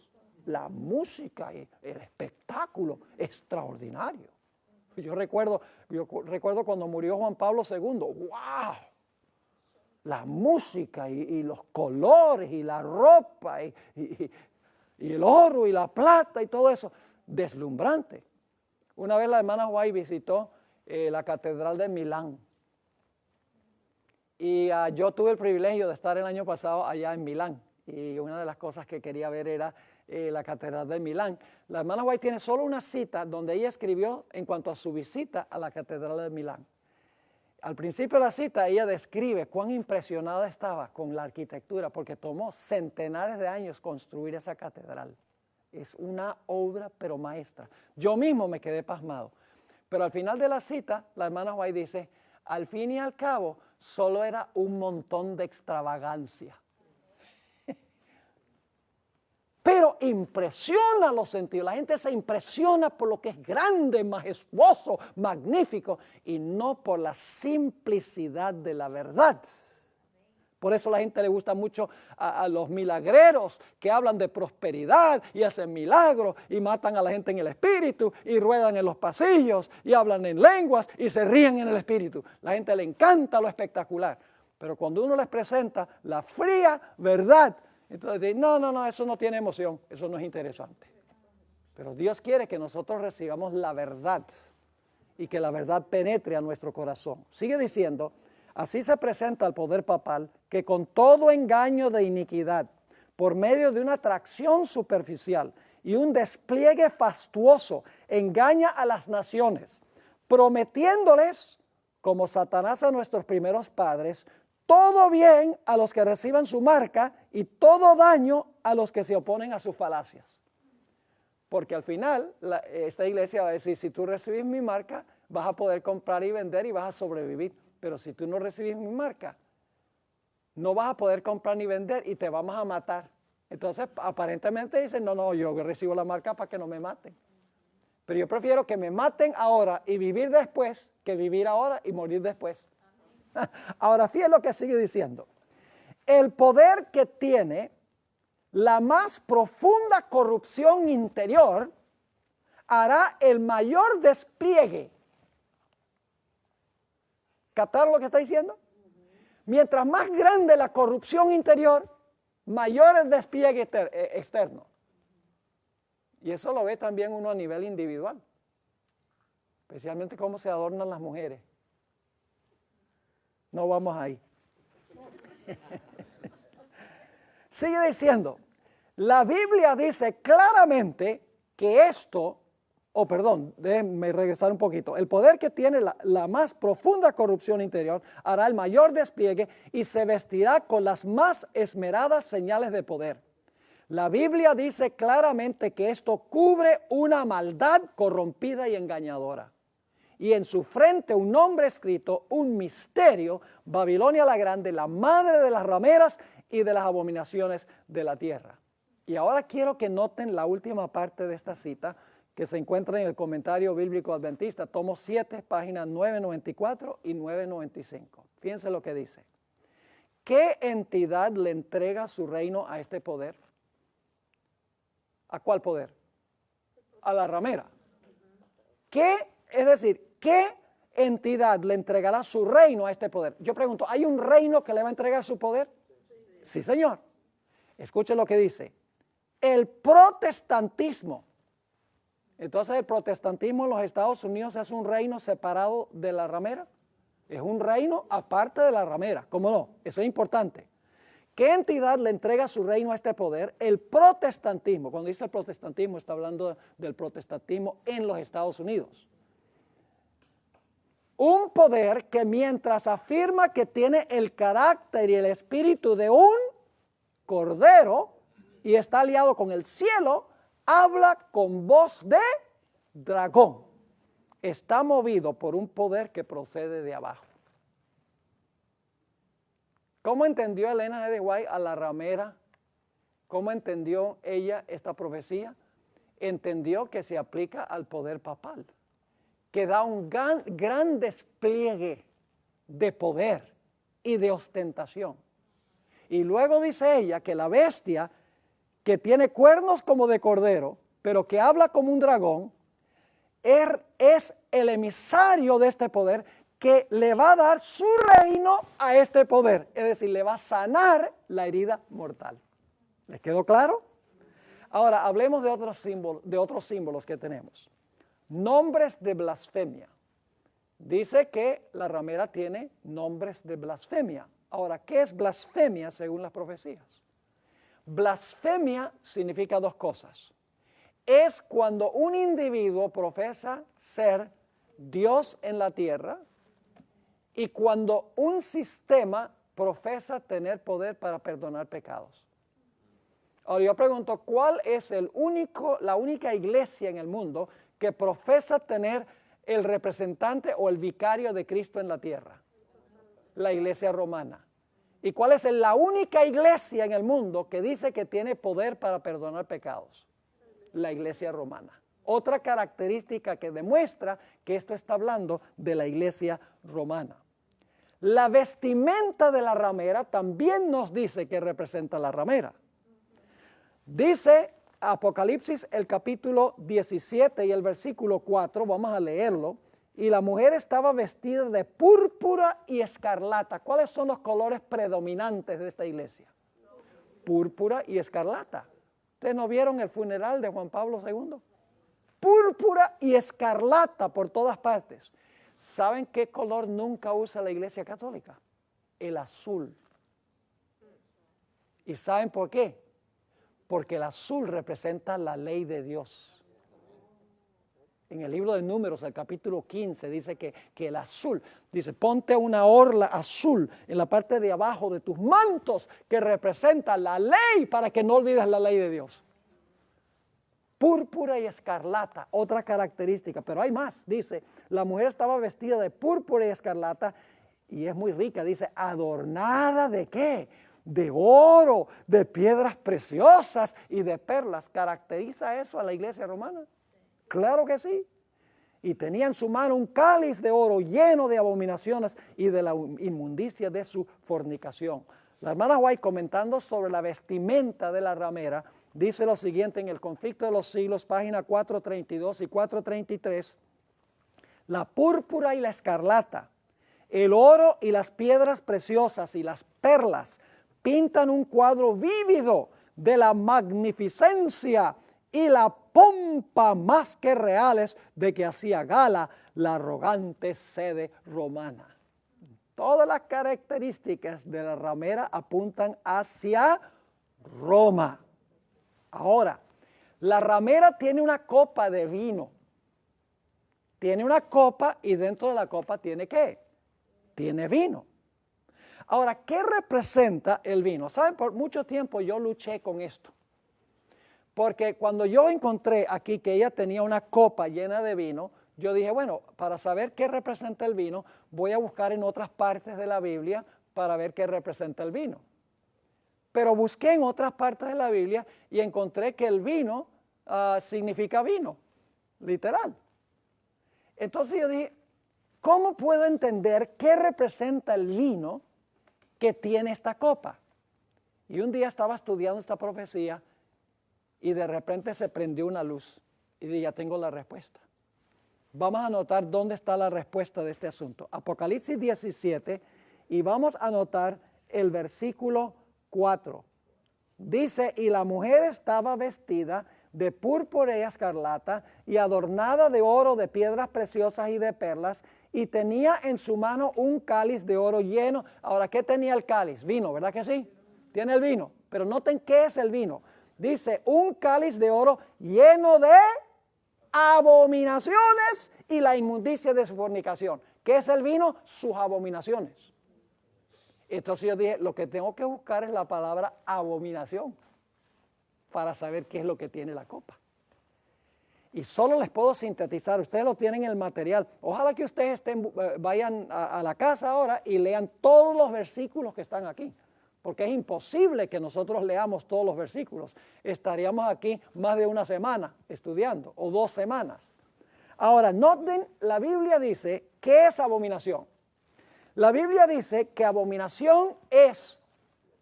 La música y el espectáculo extraordinario. Yo recuerdo cuando murió Juan Pablo II, ¡wow! La música y los colores y la ropa y el oro y la plata y todo eso, deslumbrante. Una vez la hermana White visitó la Catedral de Milán y yo tuve el privilegio de estar el año pasado allá en Milán y una de las cosas que quería ver era la Catedral de Milán. La hermana White tiene solo una cita donde ella escribió en cuanto a su visita a la Catedral de Milán. Al principio de la cita ella describe cuán impresionada estaba con la arquitectura porque tomó centenares de años construir esa catedral. Es una obra pero maestra. Yo mismo me quedé pasmado. Pero al final de la cita la hermana White dice, al fin y al cabo solo era un montón de extravagancia. Pero impresiona los sentidos. La gente se impresiona por lo que es grande, majestuoso, magnífico y no por la simplicidad de la verdad. Por eso a la gente le gusta mucho a los milagreros que hablan de prosperidad y hacen milagros y matan a la gente en el espíritu y ruedan en los pasillos y hablan en lenguas y se ríen en el espíritu. La gente le encanta lo espectacular. Pero cuando uno les presenta la fría verdad, entonces dicen, no, eso no tiene emoción, eso no es interesante. Pero Dios quiere que nosotros recibamos la verdad y que la verdad penetre a nuestro corazón. Sigue diciendo, así se presenta el poder papal que con todo engaño de iniquidad, por medio de una atracción superficial y un despliegue fastuoso, engaña a las naciones, prometiéndoles, como Satanás a nuestros primeros padres, todo bien a los que reciban su marca y todo daño a los que se oponen a sus falacias. Porque al final esta iglesia va a decir, si tú recibes mi marca, vas a poder comprar y vender y vas a sobrevivir. Pero si tú no recibes mi marca, no vas a poder comprar ni vender y te vamos a matar. Entonces aparentemente dicen, no, yo recibo la marca para que no me maten. Pero yo prefiero que me maten ahora y vivir después que vivir ahora y morir después. Ahora, fíjate lo que sigue diciendo. El poder que tiene la más profunda corrupción interior hará el mayor despliegue. ¿Captaron lo que está diciendo? Mientras más grande la corrupción interior, mayor el despliegue externo. Y eso lo ve también uno a nivel individual. Especialmente cómo se adornan las mujeres. No vamos ahí. Sigue diciendo, la Biblia dice claramente que déjenme regresar un poquito. El poder que tiene la más profunda corrupción interior hará el mayor despliegue y se vestirá con las más esmeradas señales de poder. La Biblia dice claramente que esto cubre una maldad corrompida y engañadora. Y en su frente un nombre escrito, un misterio, Babilonia la Grande, la madre de las rameras y de las abominaciones de la tierra. Y ahora quiero que noten la última parte de esta cita que se encuentra en el Comentario Bíblico Adventista, tomo 7, páginas 994 y 995. Fíjense lo que dice. ¿Qué entidad le entrega su reino a este poder? ¿A cuál poder? A la ramera. ¿Qué entidad le entregará su reino a este poder? Yo pregunto, ¿hay un reino que le va a entregar su poder? Sí, señor. Escuchen lo que dice. El protestantismo. Entonces el protestantismo en los Estados Unidos es un reino separado de la ramera. Es un reino aparte de la ramera. ¿Cómo no? Eso es importante. ¿Qué entidad le entrega su reino a este poder? El protestantismo. Cuando dice el protestantismo, está hablando del protestantismo en los Estados Unidos. Un poder que mientras afirma que tiene el carácter y el espíritu de un cordero y está aliado con el cielo, habla con voz de dragón. Está movido por un poder que procede de abajo. ¿Cómo entendió Elena G. de White a la ramera? ¿Cómo entendió ella esta profecía? Entendió que se aplica al poder papal, que da un gran despliegue de poder y de ostentación. Y luego dice ella que la bestia que tiene cuernos como de cordero, pero que habla como un dragón, es el emisario de este poder que le va a dar su reino a este poder. Es decir, le va a sanar la herida mortal. ¿Les quedó claro? Ahora, hablemos de otros símbolos que tenemos. Nombres de blasfemia. Dice que la ramera tiene nombres de blasfemia. Ahora, ¿qué es blasfemia según las profecías? Blasfemia significa dos cosas. Es cuando un individuo profesa ser Dios en la tierra y cuando un sistema profesa tener poder para perdonar pecados. Ahora yo pregunto, ¿cuál es la única iglesia en el mundo que profesa tener el representante o el vicario de Cristo en la tierra? La iglesia romana. ¿Y cuál es la única iglesia en el mundo que dice que tiene poder para perdonar pecados? La iglesia romana. Otra característica que demuestra que esto está hablando de la iglesia romana. La vestimenta de la ramera también nos dice que representa la ramera. Dice Apocalipsis el capítulo 17 y el versículo 4, vamos a leerlo. Y la mujer estaba vestida de púrpura y escarlata. ¿Cuáles son los colores predominantes de esta iglesia? Púrpura y escarlata. ¿Ustedes no vieron el funeral de Juan Pablo II? Púrpura y escarlata por todas partes. ¿Saben qué color nunca usa la iglesia católica? El azul. ¿Y saben por qué? Porque el azul representa la ley de Dios. En el libro de Números, el capítulo 15, dice que el azul, dice, ponte una orla azul en la parte de abajo de tus mantos que representa la ley para que no olvides la ley de Dios. Púrpura y escarlata, otra característica, pero hay más. Dice, la mujer estaba vestida de púrpura y escarlata y es muy rica, dice, adornada ¿de qué? De oro, de piedras preciosas y de perlas. ¿Caracteriza eso a la iglesia romana? Claro que sí. Y tenía en su mano un cáliz de oro lleno de abominaciones y de la inmundicia de su fornicación. La hermana White, comentando sobre la vestimenta de la ramera, dice lo siguiente en el Conflicto de los Siglos, página 432 y 433. La púrpura y la escarlata, el oro y las piedras preciosas y las perlas pintan un cuadro vívido de la magnificencia y la pompa más que reales de que hacía gala la arrogante sede romana. Todas las características de la ramera apuntan hacia Roma. Ahora, la ramera tiene una copa de vino. Tiene una copa y dentro de la copa tiene ¿qué? Tiene vino. Ahora, ¿qué representa el vino? ¿Saben? Por mucho tiempo yo luché con esto. Porque cuando yo encontré aquí que ella tenía una copa llena de vino, yo dije, bueno, para saber qué representa el vino, voy a buscar en otras partes de la Biblia para ver qué representa el vino. Pero busqué en otras partes de la Biblia y encontré que el vino significa vino, literal. Entonces yo dije, ¿cómo puedo entender qué representa el vino que tiene esta copa? Y un día estaba estudiando esta profecía y de repente se prendió una luz y dije, ya tengo la respuesta. Vamos a anotar dónde está la respuesta de este asunto. Apocalipsis 17 y vamos a anotar el versículo 4. Dice, y la mujer estaba vestida de púrpura y escarlata, y adornada de oro, de piedras preciosas y de perlas, y tenía en su mano un cáliz de oro lleno. Ahora, ¿qué tenía el cáliz? Vino, ¿verdad que sí? Tiene el vino, pero noten qué es el vino. Dice, un cáliz de oro lleno de abominaciones y la inmundicia de su fornicación. ¿Qué es el vino? Sus abominaciones. Entonces yo dije, lo que tengo que buscar es la palabra abominación para saber qué es lo que tiene la copa. Y solo les puedo sintetizar, ustedes lo tienen en el material. Ojalá que ustedes vayan a la casa ahora y lean todos los versículos que están aquí, porque es imposible que nosotros leamos todos los versículos. Estaríamos aquí más de una semana estudiando, o 2 semanas. Ahora, noten, la Biblia dice, ¿qué es abominación? La Biblia dice que abominación es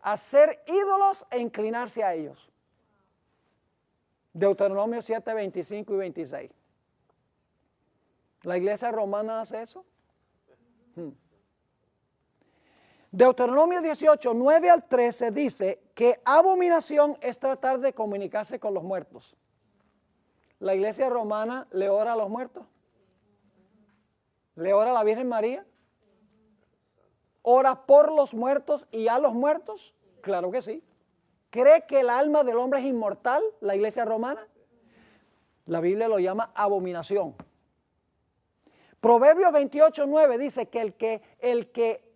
hacer ídolos e inclinarse a ellos. Deuteronomio 7, 25 y 26. ¿La iglesia romana hace eso? Deuteronomio 18, 9 al 13 dice que abominación es tratar de comunicarse con los muertos. ¿La iglesia romana le ora a los muertos? ¿Le ora a la Virgen María? ¿Ora por los muertos y a los muertos? Claro que sí. ¿Cree que el alma del hombre es inmortal, la iglesia romana? La Biblia lo llama abominación. Proverbios 28, 9 dice que el que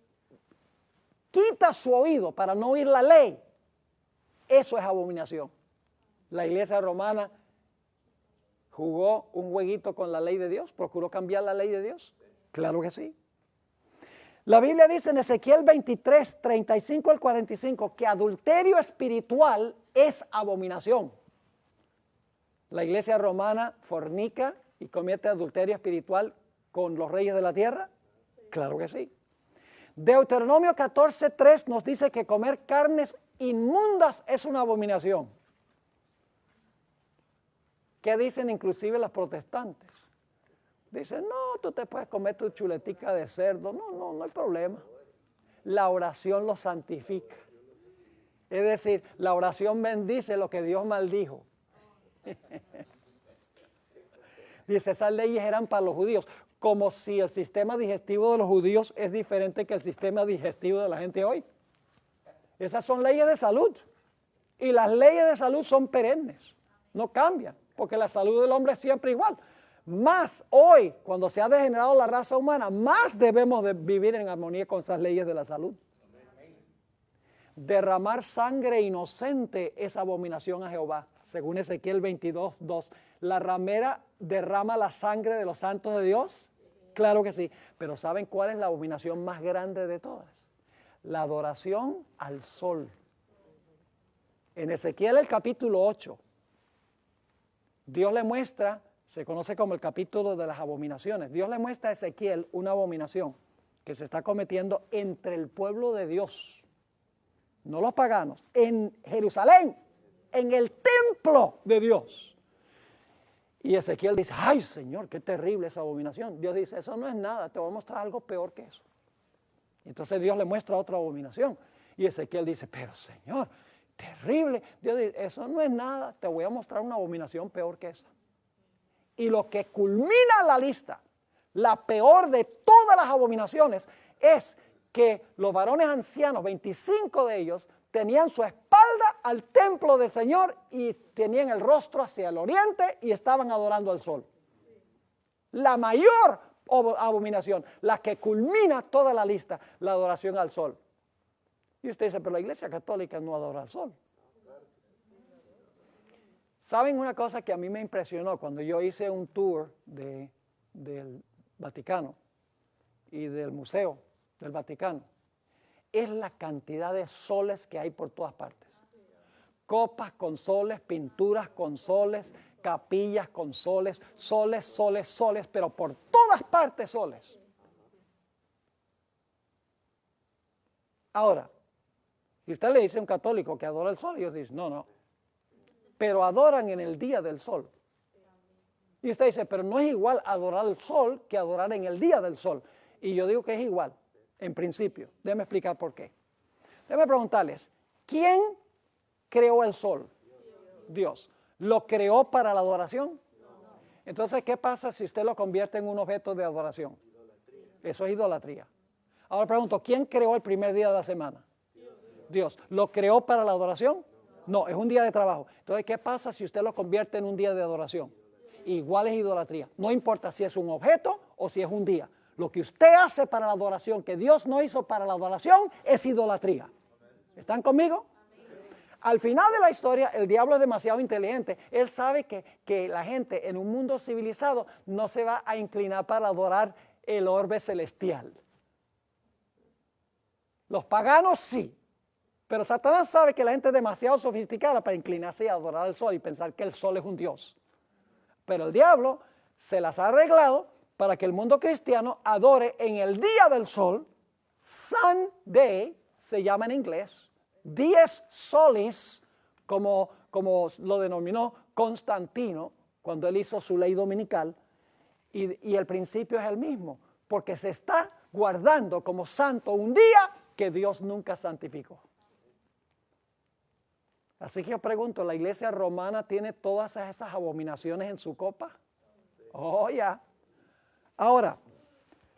quita su oído para no oír la ley, eso es abominación. La iglesia romana jugó un jueguito con la ley de Dios, procuró cambiar la ley de Dios. Claro que sí. La Biblia dice en Ezequiel 23, 35 al 45 que adulterio espiritual es abominación. La iglesia romana fornica y comete adulterio espiritual con los reyes de la tierra. Claro que sí. Deuteronomio 14, 3 nos dice que comer carnes inmundas es una abominación. ¿Qué dicen inclusive los protestantes? Dicen, no, tú te puedes comer tu chuletica de cerdo. No hay problema. La oración lo santifica. Es decir, la oración bendice lo que Dios maldijo. Dice, esas leyes eran para los judíos. Como si el sistema digestivo de los judíos es diferente que el sistema digestivo de la gente hoy. Esas son leyes de salud. Y las leyes de salud son perennes. No cambian, porque la salud del hombre es siempre igual. Más hoy, cuando se ha degenerado la raza humana, más debemos de vivir en armonía con esas leyes de la salud. Derramar sangre inocente es abominación a Jehová. Según Ezequiel 22, 2. ¿La ramera derrama la sangre de los santos de Dios? Claro que sí. Pero ¿saben cuál es la abominación más grande de todas? La adoración al sol. En Ezequiel el capítulo 8, Dios le muestra, se conoce como el capítulo de las abominaciones. Dios le muestra a Ezequiel una abominación que se está cometiendo entre el pueblo de Dios, no los paganos, en Jerusalén, en el templo de Dios. Y Ezequiel dice, ay Señor, qué terrible esa abominación. Dios dice, eso no es nada, te voy a mostrar algo peor que eso. Entonces Dios le muestra otra abominación. Y Ezequiel dice, pero Señor, terrible. Dios dice, eso no es nada, te voy a mostrar una abominación peor que esa. Y lo que culmina la lista, la peor de todas las abominaciones, es que los varones ancianos, 25 de ellos, tenían su espalda al templo del Señor y tenían el rostro hacia el oriente y estaban adorando al sol. La mayor abominación, la que culmina toda la lista, la adoración al sol. Y usted dice, pero la iglesia católica no adora al sol. ¿Saben una cosa que a mí me impresionó cuando yo hice un tour del Vaticano y del Museo del Vaticano? Es la cantidad de soles que hay por todas partes. Copas con soles, pinturas con soles, capillas con soles, soles, soles, soles, pero por todas partes soles. Ahora, si usted le dice a un católico que adora el sol, ellos dicen, no, pero adoran en el día del sol. Y usted dice, pero no es igual adorar el sol que adorar en el día del sol. Y yo digo que es igual, en principio. Déjenme explicar por qué. Déjenme preguntarles, ¿quién creó el sol? Dios. ¿Lo creó para la adoración? Entonces, ¿qué pasa si usted lo convierte en un objeto de adoración? Eso es idolatría. Ahora pregunto, ¿quién creó el primer día de la semana? Dios. ¿Lo creó para la adoración? No, es un día de trabajo. Entonces, ¿qué pasa si usted lo convierte en un día de adoración? Igual es idolatría. No importa si es un objeto o si es un día. Lo que usted hace para la adoración, que Dios no hizo para la adoración, es idolatría. ¿Están conmigo? Al final de la historia, el diablo es demasiado inteligente. Él sabe que la gente en un mundo civilizado no se va a inclinar para adorar el orbe celestial. Los paganos sí. Pero Satanás sabe que la gente es demasiado sofisticada para inclinarse y adorar al sol y pensar que el sol es un dios. Pero el diablo se las ha arreglado para que el mundo cristiano adore en el día del sol, Sunday, se llama en inglés, dies solis, como lo denominó Constantino cuando él hizo su ley dominical, y el principio es el mismo, porque se está guardando como santo un día que Dios nunca santificó. Así que yo pregunto, ¿la iglesia romana tiene todas esas abominaciones en su copa? Oh, ya. Ahora,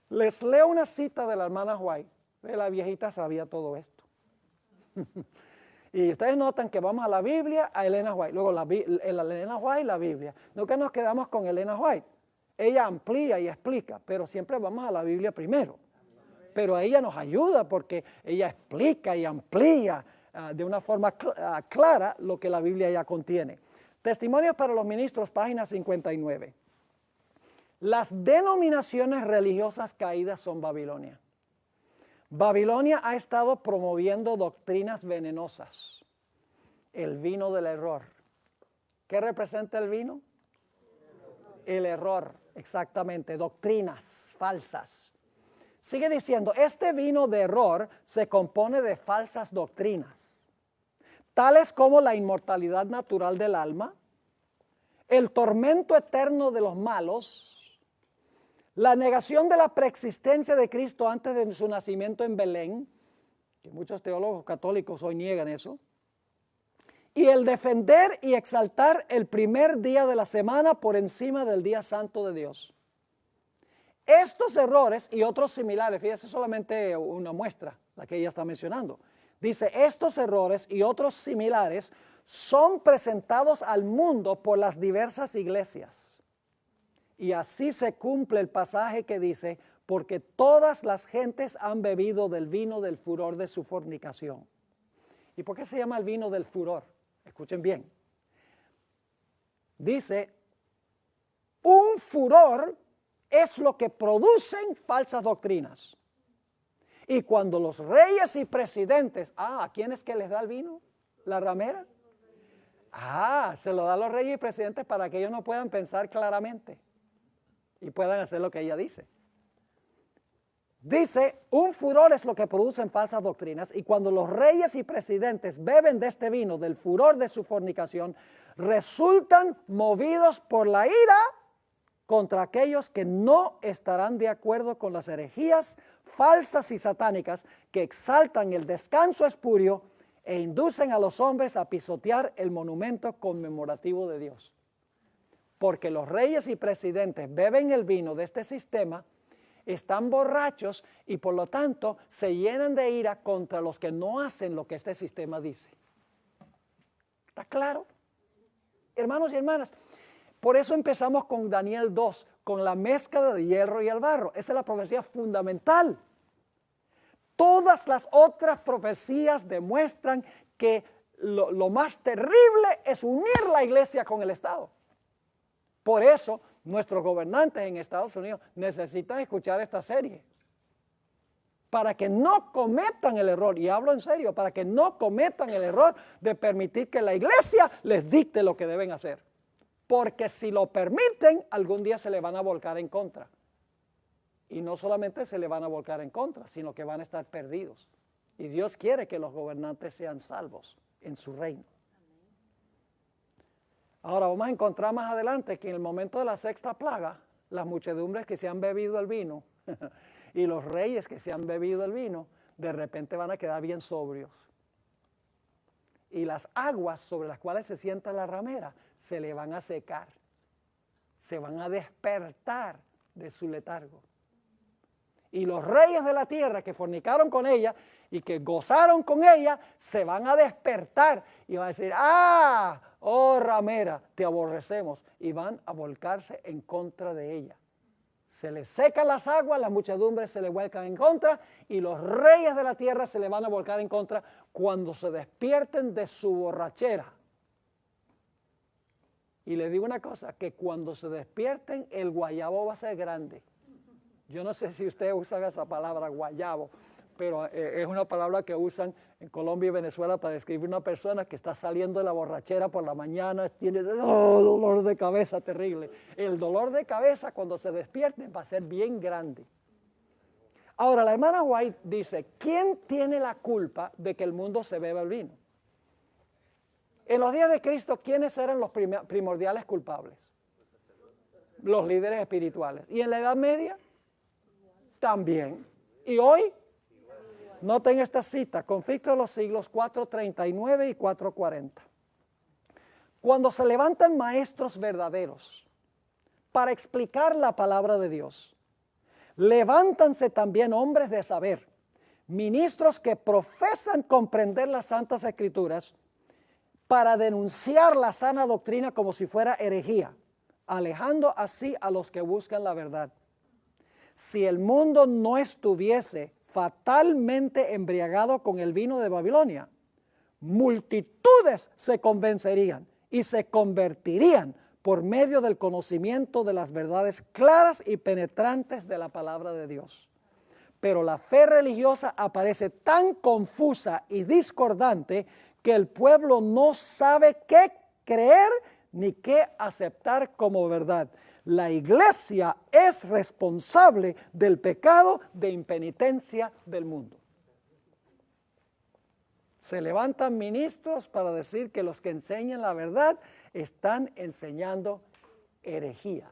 les leo una cita de la hermana White. La viejita sabía todo esto. Y ustedes notan que vamos a la Biblia, a Elena White. Luego Elena White, la Biblia. Nunca nos quedamos con Elena White. Ella amplía y explica, pero siempre vamos a la Biblia primero. Pero ella nos ayuda porque ella explica y amplía de una forma clara lo que la Biblia ya contiene. Testimonios para los ministros, página 59. Las denominaciones religiosas caídas son Babilonia. Babilonia ha estado promoviendo doctrinas venenosas. El vino del error. ¿Qué representa el vino? El error, exactamente, doctrinas falsas. Sigue diciendo, este vino de error se compone de falsas doctrinas, tales como la inmortalidad natural del alma, el tormento eterno de los malos, la negación de la preexistencia de Cristo antes de su nacimiento en Belén, que muchos teólogos católicos hoy niegan eso, y el defender y exaltar el primer día de la semana por encima del día santo de Dios. Estos errores y otros similares, fíjese, solamente una muestra, la que ella está mencionando. Dice, estos errores y otros similares son presentados al mundo por las diversas iglesias. Y así se cumple el pasaje que dice, porque todas las gentes han bebido del vino del furor de su fornicación. ¿Y por qué se llama el vino del furor? Escuchen bien. Dice, un furor es lo que producen falsas doctrinas. Y cuando los reyes y presidentes, ¿a quién es que les da el vino? ¿La ramera? Se lo da a los reyes y presidentes para que ellos no puedan pensar claramente y puedan hacer lo que ella dice. Dice, un furor es lo que producen falsas doctrinas, y cuando los reyes y presidentes beben de este vino, del furor de su fornicación, resultan movidos por la ira contra aquellos que no estarán de acuerdo con las herejías falsas y satánicas que exaltan el descanso espurio e inducen a los hombres a pisotear el monumento conmemorativo de Dios. Porque los reyes y presidentes beben el vino de este sistema, están borrachos y por lo tanto se llenan de ira contra los que no hacen lo que este sistema dice. ¿Está claro? Hermanos y hermanas, por eso empezamos con Daniel 2, con la mezcla de hierro y el barro. Esa es la profecía fundamental. Todas las otras profecías demuestran que lo más terrible es unir la iglesia con el Estado. Por eso nuestros gobernantes en Estados Unidos necesitan escuchar esta serie. Para que no cometan el error, y hablo en serio, para que no cometan el error de permitir que la iglesia les dicte lo que deben hacer. Porque si lo permiten, algún día se le van a volcar en contra. Y no solamente se le van a volcar en contra, sino que van a estar perdidos. Y Dios quiere que los gobernantes sean salvos en su reino. Ahora vamos a encontrar más adelante que en el momento de la sexta plaga, las muchedumbres que se han bebido el vino y los reyes que se han bebido el vino, de repente van a quedar bien sobrios. Y las aguas sobre las cuales se sienta la ramera se le van a secar, se van a despertar de su letargo. Y los reyes de la tierra que fornicaron con ella y que gozaron con ella, se van a despertar y van a decir, ¡ah! Oh ramera, te aborrecemos. Y van a volcarse en contra de ella. Se les secan las aguas, las muchedumbres se le vuelcan en contra y los reyes de la tierra se le van a volcar en contra cuando se despierten de su borrachera. Y le digo una cosa, que cuando se despierten el guayabo va a ser grande. Yo no sé si ustedes usan esa palabra guayabo, pero es una palabra que usan en Colombia y Venezuela para describir una persona que está saliendo de la borrachera por la mañana, tiene dolor de cabeza terrible. El dolor de cabeza cuando se despierten va a ser bien grande. Ahora, la hermana White dice, ¿quién tiene la culpa de que el mundo se beba el vino? En los días de Cristo, ¿quiénes eran los primordiales culpables? Los líderes espirituales. ¿Y en la Edad Media? También. ¿Y hoy? Noten esta cita, Conflicto de los Siglos 4:39 y 4:40. Cuando se levantan maestros verdaderos para explicar la palabra de Dios, levántanse también hombres de saber, ministros que profesan comprender las Santas Escrituras para denunciar la sana doctrina como si fuera herejía, alejando así a los que buscan la verdad. Si el mundo no estuviese fatalmente embriagado con el vino de Babilonia, multitudes se convencerían y se convertirían por medio del conocimiento de las verdades claras y penetrantes de la palabra de Dios. Pero la fe religiosa aparece tan confusa y discordante que el pueblo no sabe qué creer ni qué aceptar como verdad. La iglesia es responsable del pecado de impenitencia del mundo. Se levantan ministros para decir que los que enseñan la verdad están enseñando herejía.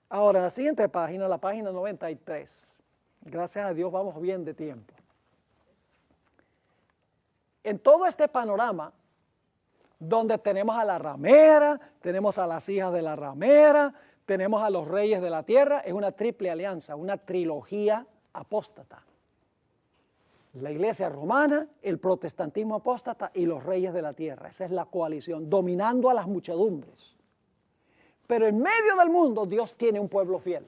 Ahora, la siguiente página, la página 93. Gracias a Dios vamos bien de tiempo. En todo este panorama, donde tenemos a la ramera, tenemos a las hijas de la ramera, tenemos a los reyes de la tierra, es una triple alianza, una trilogía apóstata. La iglesia romana, el protestantismo apóstata y los reyes de la tierra. Esa es la coalición, dominando a las muchedumbres. Pero en medio del mundo Dios tiene un pueblo fiel.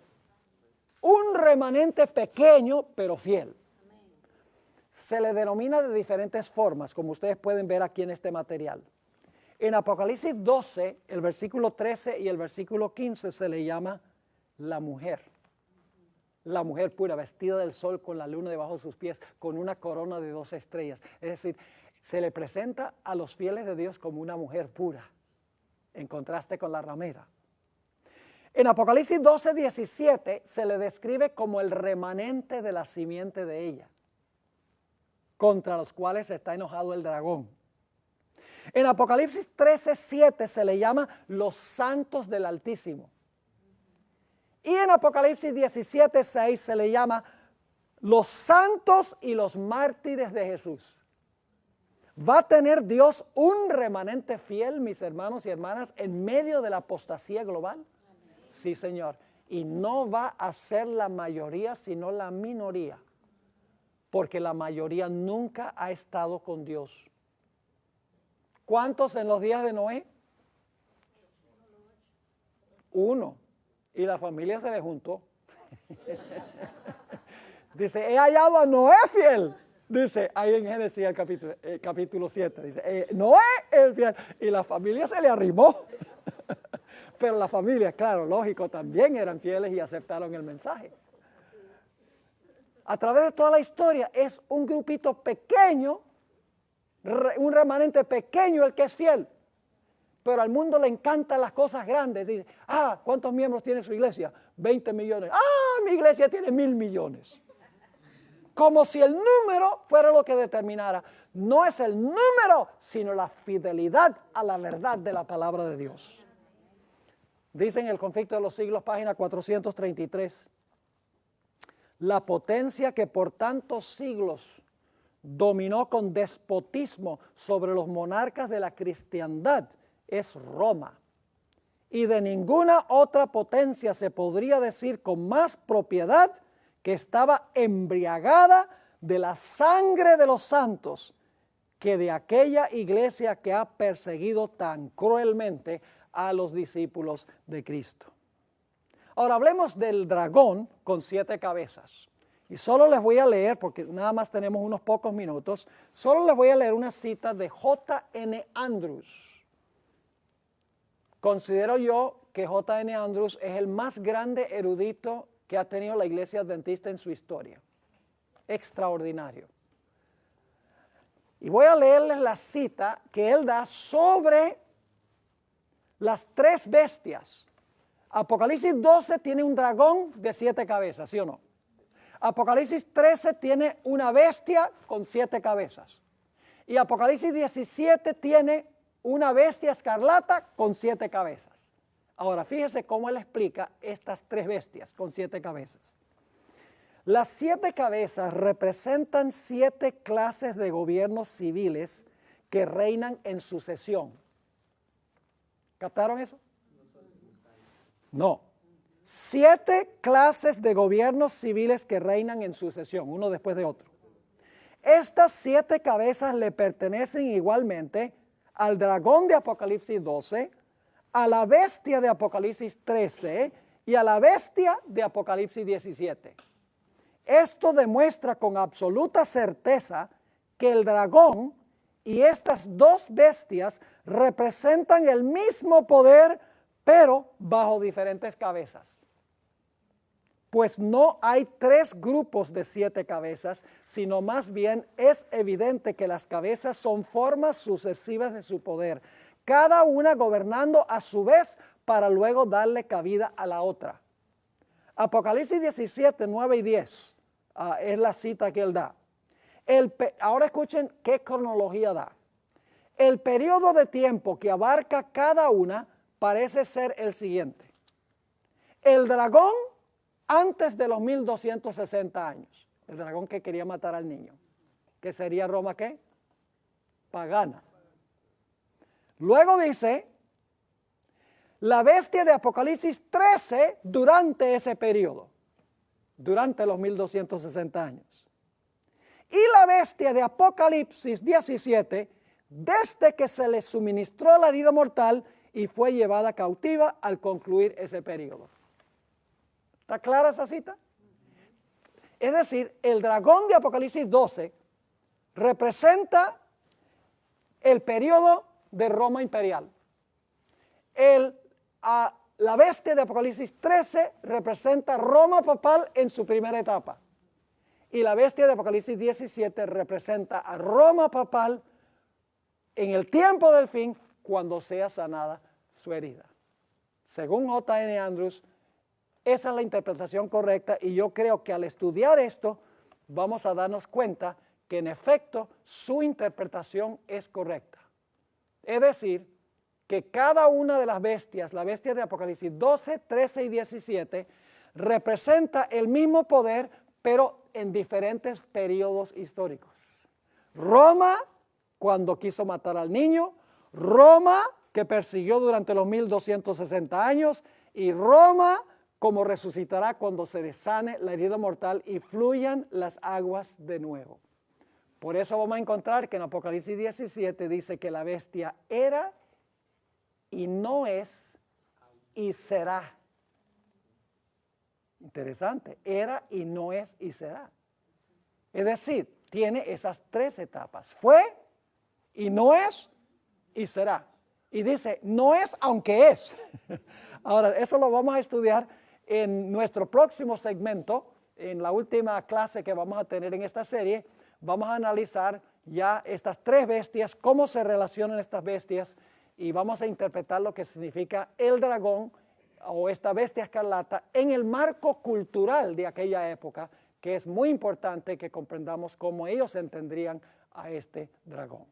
Un remanente pequeño, pero fiel. Se le denomina de diferentes formas, como ustedes pueden ver aquí en este material. En Apocalipsis 12, el versículo 13 y el versículo 15 se le llama la mujer. La mujer pura, vestida del sol con la luna debajo de sus pies, con una corona de 12 estrellas. Es decir, se le presenta a los fieles de Dios como una mujer pura, en contraste con la ramera. En Apocalipsis 12, 17 se le describe como el remanente de la simiente de ella, contra los cuales está enojado el dragón. En Apocalipsis 13, 7 se le llama los santos del Altísimo. Y en Apocalipsis 17, 6 se le llama los santos y los mártires de Jesús. ¿Va a tener Dios un remanente fiel, mis hermanos y hermanas, en medio de la apostasía global? Sí, Señor. Y no va a ser la mayoría, sino la minoría. Porque la mayoría nunca ha estado con Dios. ¿Cuántos en los días de Noé? 1. Y la familia se le juntó. Dice, he hallado a Noé fiel. Dice, ahí en Génesis capítulo 7. Dice, Noé es fiel. Y la familia se le arrimó. Pero la familia, claro, lógico, también eran fieles y aceptaron el mensaje. A través de toda la historia es un grupito pequeño, un remanente pequeño el que es fiel. Pero al mundo le encantan las cosas grandes. Dice, ¿cuántos miembros tiene su iglesia? 20 millones. Mi iglesia tiene 1,000 millones. Como si el número fuera lo que determinara. No es el número, sino la fidelidad a la verdad de la palabra de Dios. Dice en el Conflicto de los Siglos, página 433. La potencia que por tantos siglos dominó con despotismo sobre los monarcas de la cristiandad es Roma. Y de ninguna otra potencia se podría decir con más propiedad que estaba embriagada de la sangre de los santos que de aquella iglesia que ha perseguido tan cruelmente a los discípulos de Cristo. Ahora hablemos del dragón con 7 cabezas. Y solo les voy a leer, porque nada más tenemos unos pocos minutos, solo les voy a leer una cita de J.N. Andrews. Considero yo que J.N. Andrews es el más grande erudito que ha tenido la Iglesia Adventista en su historia. Extraordinario. Y voy a leerles la cita que él da sobre las 3 bestias. Apocalipsis 12 tiene un dragón de 7 cabezas, ¿sí o no? Apocalipsis 13 tiene una bestia con 7 cabezas. Y Apocalipsis 17 tiene una bestia escarlata con 7 cabezas. Ahora, fíjese cómo él explica estas 3 bestias con 7 cabezas. Las 7 cabezas representan 7 clases de gobiernos civiles que reinan en sucesión. ¿Captaron eso? No. 7 clases de gobiernos civiles que reinan en sucesión, uno después de otro. Estas 7 cabezas le pertenecen igualmente al dragón de Apocalipsis 12, a la bestia de Apocalipsis 13 y a la bestia de Apocalipsis 17. Esto demuestra con absoluta certeza que el dragón y estas 2 bestias representan el mismo poder, pero bajo diferentes cabezas. Pues no hay 3 grupos de 7 cabezas, sino más bien es evidente que las cabezas son formas sucesivas de su poder, cada una gobernando a su vez para luego darle cabida a la otra. Apocalipsis 17, 9 y 10 es la cita que él da. Ahora escuchen qué cronología da. El periodo de tiempo que abarca cada una parece ser el siguiente. El dragón antes de los 1260 años, el dragón que quería matar al niño, que sería Roma ¿qué? Pagana. Luego dice, la bestia de Apocalipsis 13 durante ese periodo, durante los 1260 años. Y la bestia de Apocalipsis 17, desde que se le suministró la herida mortal y fue llevada cautiva al concluir ese periodo. ¿Está clara esa cita? Es decir, el dragón de Apocalipsis 12 representa el periodo de Roma imperial. La bestia de Apocalipsis 13 representa Roma papal en su primera etapa. Y la bestia de Apocalipsis 17 representa a Roma papal en el tiempo del fin, cuando sea sanada su herida. Según J.N. Andrews, esa es la interpretación correcta, y yo creo que al estudiar esto vamos a darnos cuenta que en efecto su interpretación es correcta. Es decir, que cada una de las bestias, la bestia de Apocalipsis 12, 13 y 17, representa el mismo poder, pero en diferentes periodos históricos. Roma, cuando quiso matar al niño; Roma, que persiguió durante los 1260 años; y Roma, como resucitará cuando se desane la herida mortal y fluyan las aguas de nuevo. Por eso vamos a encontrar que en Apocalipsis 17 dice que la bestia era y no es y será. Interesante, era y no es y será. Es decir, tiene esas 3 etapas. Fue y no es y será. Y dice, no es aunque es. Ahora, eso lo vamos a estudiar en nuestro próximo segmento, en la última clase que vamos a tener en esta serie. Vamos a analizar ya estas 3 bestias, cómo se relacionan estas bestias, y vamos a interpretar lo que significa el dragón o esta bestia escarlata en el marco cultural de aquella época, que es muy importante que comprendamos cómo ellos entendrían a este dragón.